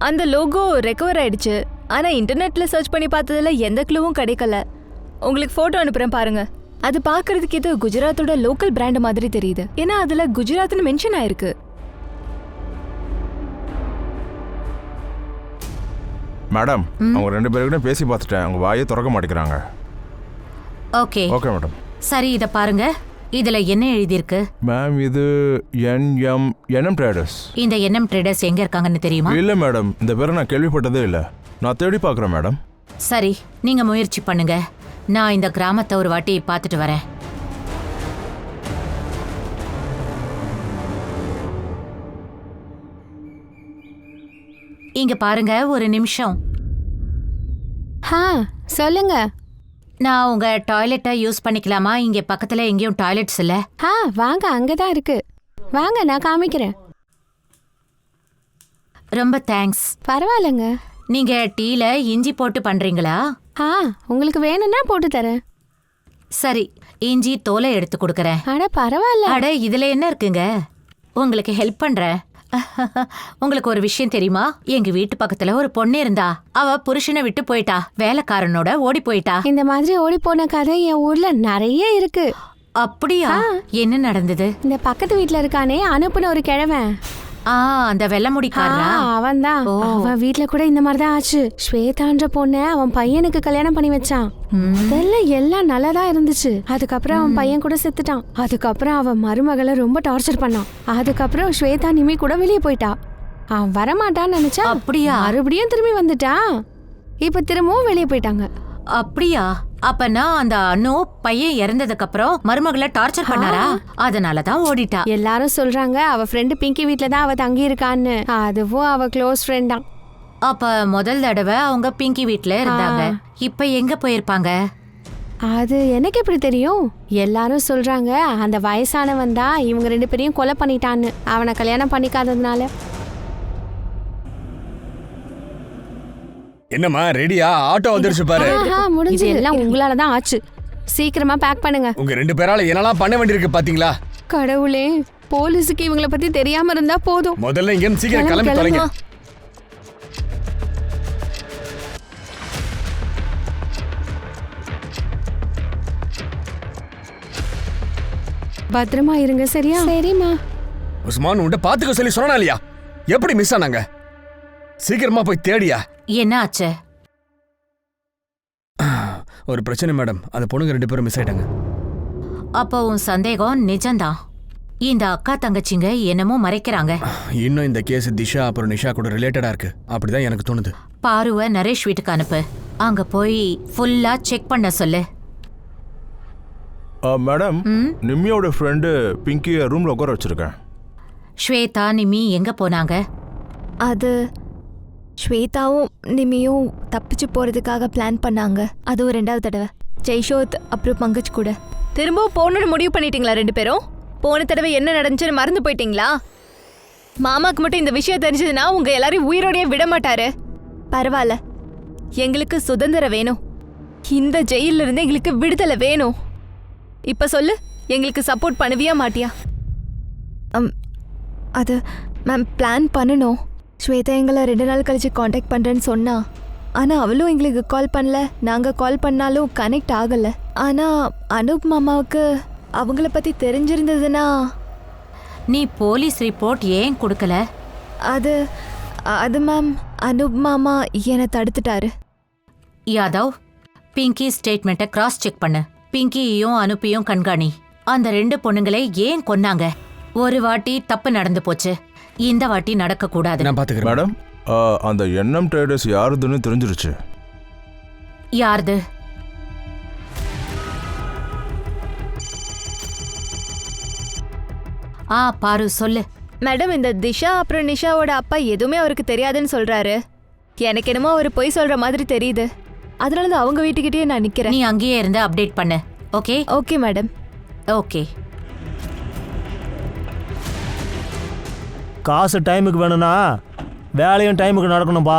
அந்த லோகோ ரெக்கவர் ஆயிடுச்சு. ஆனா இன்டர்நெட்ல சர்ச் பண்ணி பார்த்ததுல எந்த க்ளூவும் கிடைக்கல. உங்களுக்கு போட்டோ அனுப்புறேன் பாருங்க. அது பார்க்கிறதுக்கு ஏதோ குஜராத்தோட லோக்கல் பிராண்ட் மாதிரி தெரியுது. ஏன்னா அதுல குஜராத்னு மென்ஷன் ஆயிருக்கு. மேடம், அவங்க 2 பேருக்கிட்ட பேசி பார்த்துட்டேன், அவங்க வாயை திறக்க மாட்டேங்கிறாங்க. Okay okay madam. சரி, இத பாருங்க. இதுல என்ன எழுதியிருக்கு? மேம், இது NM ட்ரேடர்ஸ். இந்த NM ட்ரேடர்ஸ் எங்க இருக்காங்கன்னு தெரியுமா? இல்லை மேடம், இந்த பேரை நான் கேள்விப்பட்டதே இல்லை. நான் தேடி பார்க்குறேன் மேடம். சரி, நீங்க முயற்சி பண்ணுங்க. நான் இந்த கிராமத்தை ஒரு வாட்டி பார்த்துட்டு வரேன். இங்க பாருங்க, ஒரு நிமிஷம். சொல்லுங்க. நான் உங்க டாய்லெட்டை யூஸ் பண்ணிக்கலாமா? இங்க பக்கத்துல எங்கேயும் டாய்லெட்ஸ் இல்ல. வாங்க, அங்கதான் இருக்கு. வாங்க, நான் காமிக்கிறேன். ரொம்ப தேங்க்ஸ். பரவாயில்லைங்க. நீங்க டீல இஞ்சி போட்டு பண்றீங்களா? உங்களுக்கு வேணும்னா போட்டு தரேன். சரி, இஞ்சி தோலை எடுத்து கொடுக்கறேன். அட பரவாயில்ல. அட இதுல என்ன இருக்குங்க, உங்களுக்கு ஹெல்ப் பண்றேன். உங்களுக்கு ஒரு விஷயம் தெரியுமா? எங்க வீட்டு பக்கத்துல ஒரு பொண்ணு இருந்தா. அவ புருஷனை விட்டு போயிட்டா, வேலைக்காரனோட ஓடி போயிட்டா. இந்த மாதிரி ஓடி போன கதை என் ஊர்ல நிறைய இருக்கு. அப்படியா? என்ன நடந்தது? இந்த பக்கத்து வீட்டுல இருக்கானே அனுப்புன ஒரு கிழவன், அந்த வெள்ளை முடிக்காரா? அவன் தான். அவன் வீட்டுல கூட இந்த மாதிரிதான் ஆச்சு. ஸ்வேதான்ற பொண்ண அவன் பையனுக்கு கல்யாணம் பண்ணி வச்சான். அதெல்லாம் எல்லாம் நல்லதா இருந்துச்சு. அதுக்கப்புறம் அவன் பையன் கூட செத்துட்டான். அதுக்கப்புறம் அவன் மருமகளை ரொம்ப டார்ச்சர் பண்ணான். அதுக்கப்புறம் ஸ்வேதா நிமி கூட வெளியே போயிட்டா. அவன் வரமாட்டான்னு நினைச்சா அப்படியா? மறுபடியும் திரும்பி வந்துட்டான். இப்ப திரும்பவும் வெளியே போயிட்டாங்க. அப்படியா? அப்பனா அந்த அனு பையன் இறந்ததுக்கு அப்புறம் மருமகளை டார்ச்சர் பண்ணாரா? அதனாலதான் ஓடிட்டா. எல்லாரும் சொல்றாங்க அவ ஃப்ரெண்டு பிங்கி வீட்ல தான் அவ தங்கி இருக்கான்னு. அதுவும் அவ க்ளோஸ் ஃப்ரெண்ட் தான். அப்ப முதல் தடவை அவங்க பிங்கி வீட்ல இருந்தாங்க. இப்ப எங்க போயிருப்பாங்க? அது எனக்கு எப்படி தெரியும்? எல்லாரும் சொல்றாங்க அந்த வயசானவன் தான் இவங்க 2 பேரையும் கொலை பண்ணிட்டான்னு, அவனை கல்யாணம் பண்ணிக்காததுனால. என்னம்மா ரெடியா? ஆட்டோ வந்துருச்சு பாரு. முடிஞ்சு. எல்லாம் உங்களால தான் ஆச்சு. சீக்கிரமா பேக் பண்ணுங்க. உங்க 2 பேரால என்னெல்லாம் பண்ண வேண்டியிருக்கு பாத்தீங்களா? கடவுளே, போலீஸுக்கு இவங்கள பத்தி தெரியாம இருந்தா போதும். முதல்ல இங்க சீக்கிரம் கிளம்பி தொலைங்க. பத்திரமா இருங்க, சரியா? சரிம்மா. உஸ்மான் உன்கிட்ட பாத்துக்க சொல்லி சொன்னா இல்லையா? எப்படி மிஸ் ஆனாங்க? சீக்கிரமா போய் தேடியா. என்ன ஆச்சு? ஒரு பிரச்சனை மேடம், அந்த பொண்ணுங்க 2 பேரும் மிஸ் ஆயிட்டாங்க. அப்போ உன் சந்தேகம் நிஜம்தான். இந்த அக்கா தங்கச்சிங்க என்னமோ மறைக்கிறாங்க. இன்னும் இந்த கேஸ் திஷா அப்புறம் நிஷா கூட ரிலேட்டடா இருக்கு. அப்படிதான் எனக்கு தோணுது. பாருவ நரேஷ் வீட்டுக்கு அனுப்பு. அங்க போய் ஃபுல்லா செக் பண்ண சொல்லு. மேடம், நிம்மியோட ஃப்ரெண்டு பிங்கியை ரூம்ல உட்கார வச்சிருக்கேன். ஸ்வேதா நிமி எங்க போனாங்க? அது ஸ்வேதாவும் நிமியும் தப்பிச்சு போறதுக்காக பிளான் பண்ணாங்க. அதுவும் 2வது தடவை. ஜெய்ஷோத் அப்புறம் பங்கஜ் கூட. திரும்பவும் போகணும்னு முடிவு பண்ணிட்டீங்களா 2 பேரும்? போன தடவை என்ன நடந்துச்சுன்னு மறந்து போயிட்டீங்களா? மாமாக்கு மட்டும் இந்த விஷயம் தெரிஞ்சதுன்னா உங்க எல்லாரையும் உயிரோடையே விட மாட்டாரு. பரவாயில்ல, எங்களுக்கு சுதந்திரம் வேணும். இந்த ஜெயில இருந்து எங்களுக்கு விடுதலை வேணும். இப்ப சொல்லு, எங்களுக்கு சப்போர்ட் பண்ணுவியா மாட்டியா? அது மேம், பிளான் பண்ணணும். ஸ்வேதா எங்களை 2 நாள் கழிச்சு காண்டாக்ட் பண்ணுறேன்னு சொன்னா. ஆனால் அவளும் எங்களுக்கு கால் பண்ணல. நாங்கள் கால் பண்ணாலும் கனெக்ட் ஆகலை. ஆனால் அனூப் மாமாவுக்கு அவங்கள பற்றி தெரிஞ்சிருந்ததுன்னா. நீ போலீஸ் ரிப்போர்ட் ஏன் கொடுக்கல? அது அது மேம், அனூப் மாமா என்னை தடுத்துட்டாரு. யாதவ், பிங்கி ஸ்டேட்மெண்ட்டை கிராஸ் செக் பண்ணு. பிங்கியையும் அனுப்பியும் கண்காணி. அந்த 2 பொண்ணுங்களை ஏன் கொன்னாங்க? ஒரு வாட்டி தப்பு நடந்து போச்சு, இந்த வாட்டி நடக்க கூடாது. நான் பாத்துக்கிறேன். மேடம், அந்த என்எம் ட்ரேடர்ஸ் யாருதுன்னு தெரிஞ்சிருச்சு. யாருது? பாரு சொல்லு. மேடம், இந்த திஷா அப்புறம் நிஷாவோட அப்பா எதுவுமே அவருக்கு தெரியாதுன்னு சொல்றாரு. எனக்கு என்னமோ அவர் பொய் சொல்ற மாதிரி தெரியுது. அதனால தான் அவங்க வீட்டுக்கிட்டே நான் நிக்கிறேன். நீ அங்கேயே இருந்து அப்டேட் பண்ணு. ஓகே? Okay madam. ஓகே. காசு டைமுக்கு வேணும்னா வேலையும் டைமுக்கு நடக்கணும்பா.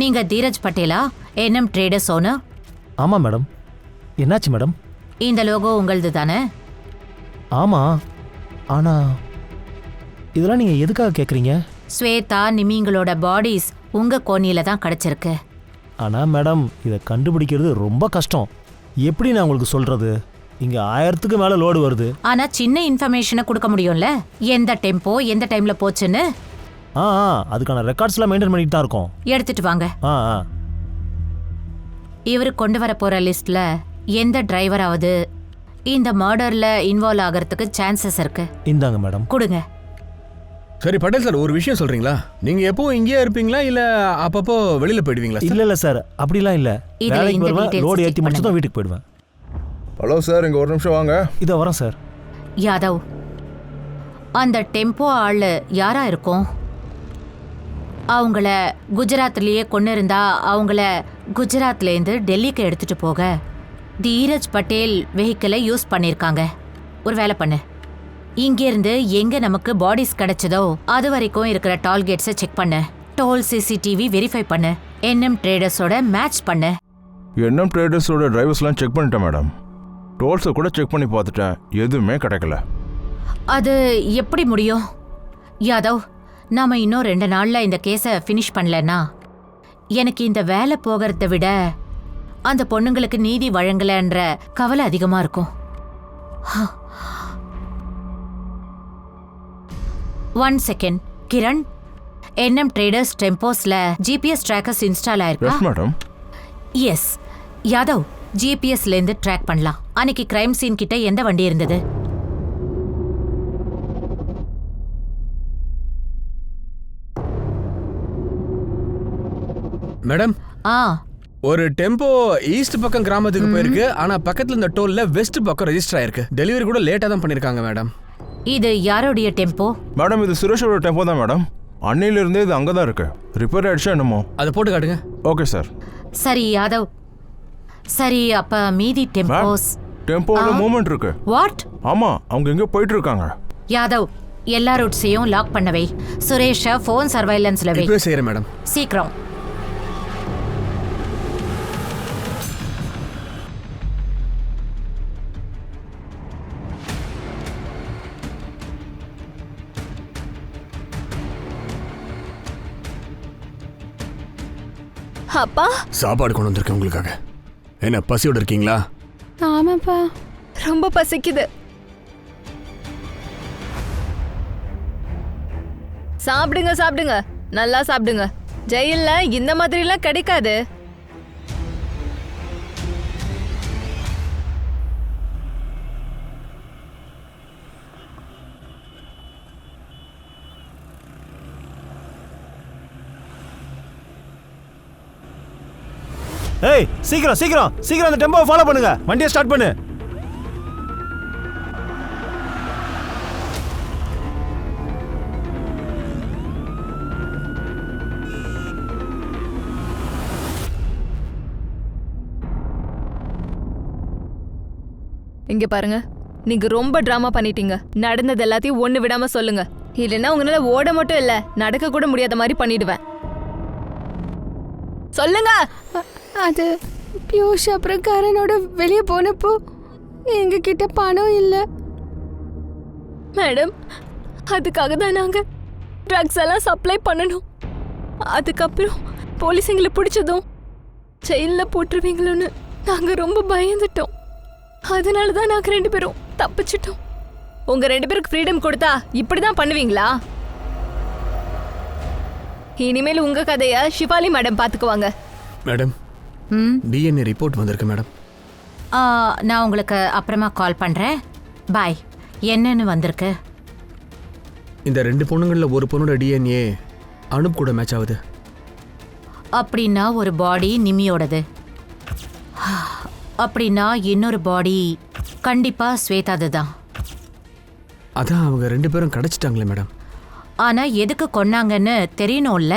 நீங்க தீரஜ் பட்டேலா, என்எம் ட்ரேடர்ஸ் ஓனர்? ஆமாம் மேடம். என்னாச்சு மேடம்? இந்த லோகோ உங்களது தானே? ஆமாம். ஆனால் இதெல்லாம் நீங்கள் எதுக்காக கேட்குறீங்க? ஸ்வேதா நிமிங்களோட பாடிஸ் உங்க கோணியில தான் கிடைச்சிருக்கு. ஆனால் மேடம், இதை கண்டுபிடிக்கிறது ரொம்ப கஷ்டம். எப்படி நான் உங்களுக்கு சொல்கிறது? இங்கே 1000க்கு மேலே லோடு வருது. ஆனா சின்ன இன்ஃபர்மேஷனை கொடுக்க முடியும்ல, எந்த டெம்போ எந்த டைம்ல போச்சுன்னு. அதுக்கான ரெக்கார்ட்ஸ்லாம் மெயின்டைன் பண்ணிட்டு தான் இருக்கோம். எடுத்துட்டு வாங்க. இவரு கொண்டு வர போற லிஸ்ட்ல எந்த டிரைவராவது இந்த மர்டர்ல இன்வால்வ் ஆகிறதுக்கு சான்சஸ் இருக்கு. இந்தாங்க மேடம், கொடுங்க. சரி பட்டேல் சார், ஒரு விஷயம் சொல்றீங்களா? நீங்க எப்போ இங்கேயே இருப்பீங்களா இல்ல அப்பப்போ வெளியில போயிடுவீங்களா? இல்ல சார், அப்படிலாம் இல்ல. இதுல வேலைக்கு இந்த வருவேன், details லோடு check ஏற்றி முடிச்சு தான் வீட்டுக்கு போயிடுவேன். ஹலோ சார், இங்கே ஒரு நிமிஷம் வாங்க. இதோ வரேன் சார். யாதவ், அந்த டெம்போ ஆளு யாரா இருக்கும்? அவங்கள குஜராத்லயே கொண்டு இருந்தா அவங்கள குஜராத்லேருந்து டெல்லிக்கு எடுத்துட்டு போக தீரஜ் பட்டேல் வெஹிக்கிளை யூஸ் பண்ணிருக்காங்க. ஒரு வேலை பண்ணு, இங்கிருந்து எங்க நமக்கு பாடிஸ் கிடைச்சதோ அது வரைக்கும் இருக்கிற டால்கேட்ஸை செக் பண்ணு. டோல் சிசிடிவி வெரிஃபை பண்ணு. என்எம் ட்ரேடர்ஸோட மேட்ச் பண்ணு. என்எம் ட்ரேடர்ஸோட டிரைவர்ஸ்லாம் செக் பண்ணிட்டேன் மேடம். டோல்ஸை கூட செக் பண்ணி பார்த்துட்டேன், எதுவுமே கிடைக்கல. அது எப்படி முடியும் யாதவ்? நாம இன்னும் 2 நாள்ல இந்த கேஸை ஃபினிஷ் பண்ணலன்னா எனக்கு இந்த வேலை போகிறத விட அந்த பொண்ணுங்களுக்கு நீதி வழங்கலன்ற கவலை அதிகமா இருக்கும். 1 செகண்ட் கிரண், என்எம் ட்ரேடர்ஸ் டெம்போஸ்ல ஜிபிஎஸ் ட்ராக்கர்ஸ் இன்ஸ்டால் ஆயிருக்கா? Yes madam. எஸ் யாதவ், ஜிபிஎஸ்ல இருந்து ட்ராக் பண்ணலாம். அன்னைக்கு கிரைம் சீன் கிட்ட எந்த வண்டி இருந்தது? மேடம், ஒரு டெம்போ ஈஸ்ட் பக்கம் கிராமத்துக்கு போயிருக்கு. ஆனா பக்கத்துல இந்த டோல்ல வெஸ்ட் பக்கம் ரெஜிஸ்டர் ஆயிருக்கு. டெலிவரி கூட லேட்டா தான் பண்ணிருக்காங்க மேடம். இது யாரோடைய டெம்போ? மேடம் இது சுரேஷோட டெம்போ தான் மேடம். அன்னையிலிருந்தே இது அங்கே தான் இருக்கு. ரிப்பேர் ஆயிடுச்சா என்னமோ? அதை போட்டு காட்டுங்க. Okay sir. சரி யாதவ், சரி அப்ப மீதி டெம்போஸ்? டெம்போவில் மூவ்மெண்ட் இருக்கு. வாட்? ஆமா, அவங்க எங்கேயோ போயிட்டு இருக்காங்க. யாதவ், எல்லா ரூட்ஸையும் லாக் பண்ணவை. சுரேஷ ஃபோன் சர்வைலன்ஸ்ல வை. இப்பவே செய்யறேன் மேடம். சீக்கிரம். அப்பா, சாப்பாடு கொண்டு வந்திருக்கேன் உங்களுக்காக. என்ன பசியோட இருக்கீங்களா? ஆமாப்பா. ரொம்ப பசிக்குது. சாப்பிடுங்க சாப்பிடுங்க, நல்லா சாப்பிடுங்க. ஜெயில்ல இந்த மாதிரிலாம் கிடைக்காது. ஏய், சீக்கிரம் சீக்கிரம் சீக்கிரம் அந்த டெம்போவை ஃபாலோ பண்ணுங்க. வண்டியை ஸ்டார்ட் பண்ணு. இங்க பாருங்க, நீங்க ரொம்ப டிராமா பண்ணிட்டீங்க. நடந்தது எல்லாத்தையும் ஒண்ணு விடாம சொல்லுங்க, இல்லைன்னா உங்களால ஓட மட்டும் இல்ல நடக்க கூட முடியாத மாதிரி பண்ணிடுவேன். சொல்லுங்க. அது பியூஷ் அப்புறம் கரனோட வெளியே போனப்போ எங்க கிட்ட பணம் இல்லை மேடம். அதுக்காக தான் நாங்க ட்ரக்ஸ் எல்லாம் சப்ளை பண்ணணும். அதுக்கப்புறம் போலீஸ் எங்களை பிடிச்சதும் ஜெயிலில் போட்டுருவீங்களோன்னு நாங்க ரொம்ப பயந்துட்டோம். அதனால தான் நாங்க 2 பேரும் தப்பிச்சிட்டோம். உங்க 2 பேருக்கு ஃப்ரீடம் கொடுத்தா இப்படிதான் பண்ணுவீங்களா? இனிமேல் உங்க கதைய ஷிஃபாலி மேடம் பாத்துக்குவாங்க. மேடம், டிஎன்ஏ ரிப்போர்ட் வந்திருக்கு மேடம். நான் உங்களுக்கு அப்புறமா கால் பண்றேன். பாய். என்னன்னு வந்திருக்கு? இந்த 2 பொண்ணுங்கள்ல ஒரு பொண்ணோட டிஎன்ஏ அனுப் கூட மேட்ச் ஆகுது. அப்படின்னா ஒரு பாடி நிமியோடது. அப்படின்னா இன்னொரு பாடி கண்டிப்பா ஸ்வேதாது தான். அதான் அவங்க 2 பேரும் கிடைச்சிட்டாங்களே மேடம். ஆனா எதுக்கு கொன்னாங்கன்னு தெரியணும்ல.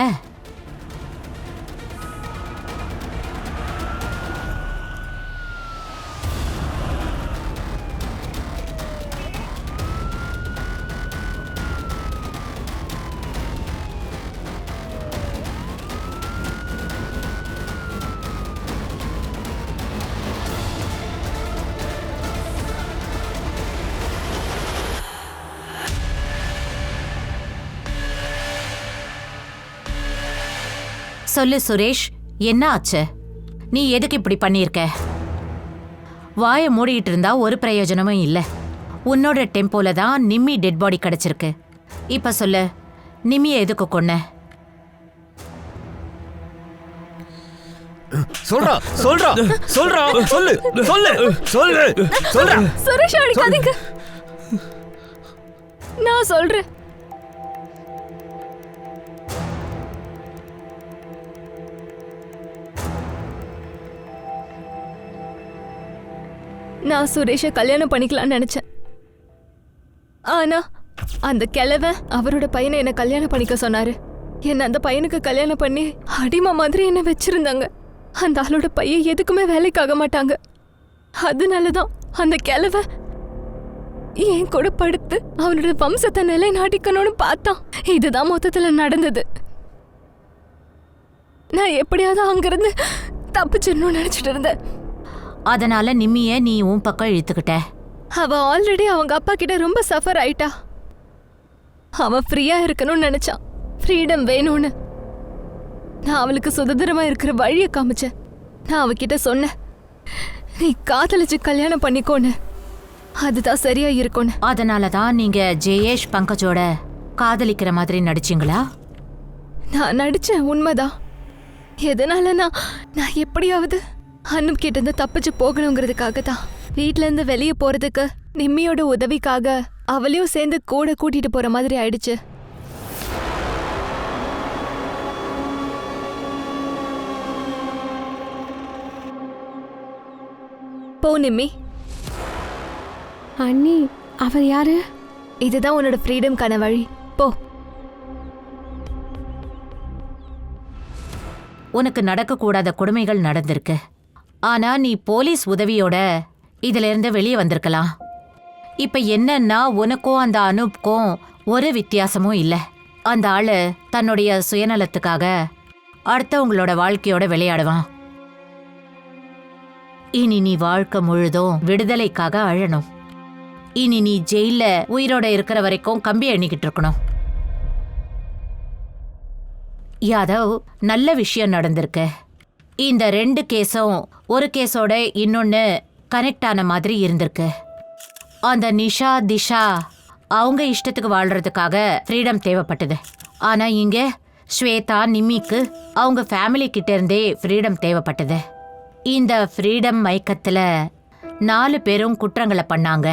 சொல்லு சுரேஷ், என்ன ஆச்சு? நீ எதுக்கு இப்படி பண்ணியிருக்க? வாயை மூடிட்டு இருந்தா ஒரு பிரயோஜனமும் இல்லை. உன்னோட டெம்போல தான் நிம்மி டெட் பாடி கிடைச்சிருக்கு. இப்ப சொல்லு, நிம்மியை எதுக்கு கொன்ன? சொல்றா சொல்றா சொல்றா சொல்லு சொல்லு சொல்லு சொல்றா. சுரேஷ் அடிக்காதீங்க, நான் சொல்றேன். நான் சுரேஷை கல்யாணம் பண்ணிக்கலாம்னு நினைச்சேன். ஆனா அந்த கிழவன் அவரோட பையனை என்ன கல்யாணம் பண்ணிக்க சொன்னாரு. என்ன அந்த பையனுக்கு கல்யாணம் பண்ணி அடிமை மாதிரி என்ன வச்சிருந்தாங்க. அந்த ஆளோட பையன் எதுக்குமே வேலைக்கு ஆக மாட்டாங்க. அதனாலதான் அந்த கிழவ என் கூட படுத்து அவனோட வம்சத்தை நிலைநாட்டிக்கணும்னு பார்த்தான். இதுதான் மொத்தத்துல நடந்தது. நான் எப்படியாவது அங்கிருந்து தப்பிச்சிடணும்னு நினைச்சிட்டு இருந்தேன். அதனால நிம்மிய நீ உன் பக்கம் இழுத்துக்கிட்ட. அவ ஆல்ரெடி அவங்க அப்பா கிட்ட ரொம்ப சஃபர் ஆயிட்டா. அவன் ஃப்ரீயா இருக்கணும்னு நினைச்சான், ஃப்ரீடம் வேணும்னு. நான் அவளுக்கு சுதந்திரமா இருக்கிற வழியை காமிச்சேன். நான் அவகிட்ட சொன்னேன், நீ காதலிச்சு கல்யாணம் பண்ணிக்கோன்னு, அதுதான் சரியா இருக்கும்னு. அதனாலதான் நீங்க ஜெயேஷ் பங்கஜோட காதலிக்கிற மாதிரி நடிச்சீங்களா? நான் நடிச்சேன், உண்மைதான். எதனால நான் எப்படியாவது அன்னும் கிட்ட இருந்து தப்பிச்சு போகணுங்கிறதுக்காக தான். வீட்ல இருந்து வெளியே போறதுக்கு நிம்மியோட உதவிக்காக அவளையும் சேர்ந்து கூட கூட்டிட்டு போற மாதிரி ஆயிடுச்சு. போ நிம்மி. அண்ணி, அவர் யாரு? இதுதான் உன்னோட ஃப்ரீடம்கான வழி. போ. உனக்கு நடக்கக்கூடாத கொடுமைகள் நடந்திருக்கு. ஆனா நீ போலீஸ் உதவியோட இதுல இருந்து வெளியே வந்திருக்கலாம். இப்ப என்னன்னா, உனக்கும் அந்த அனுப்புக்கும் ஒரு வித்தியாசமும் இல்லை. அந்த ஆளு தன்னுடைய சுயநலத்துக்காக அடுத்தவங்களோட வாழ்க்கையோட விளையாடுவான். இனி நீ வாழ்க்கை முழுதும் விடுதலைக்காக அழணும். இனி நீ ஜெயில உயிரோட இருக்கிற வரைக்கும் கம்பி எண்ணிக்கிட்டு இருக்கணும். யாதவ், நல்ல விஷயம் நடந்திருக்கு. இந்த 2 கேஸும் ஒரு கேஸோட இன்னொன்னு கனெக்ட் ஆன மாதிரி இருந்திருக்கு. அந்த நிஷா திஷா அவங்க இஷ்டத்துக்கு வாழ்றதுக்காக ஃப்ரீடம் தேவைப்பட்டது. ஆனா இங்க ஸ்வேதா நிம்மிக்கு அவங்க ஃபேமிலி கிட்ட இருந்தே ஃப்ரீடம் தேவைப்பட்டது. இந்த ஃப்ரீடம் மயக்கத்துல 4 பேரும் குற்றங்களை பண்ணாங்க.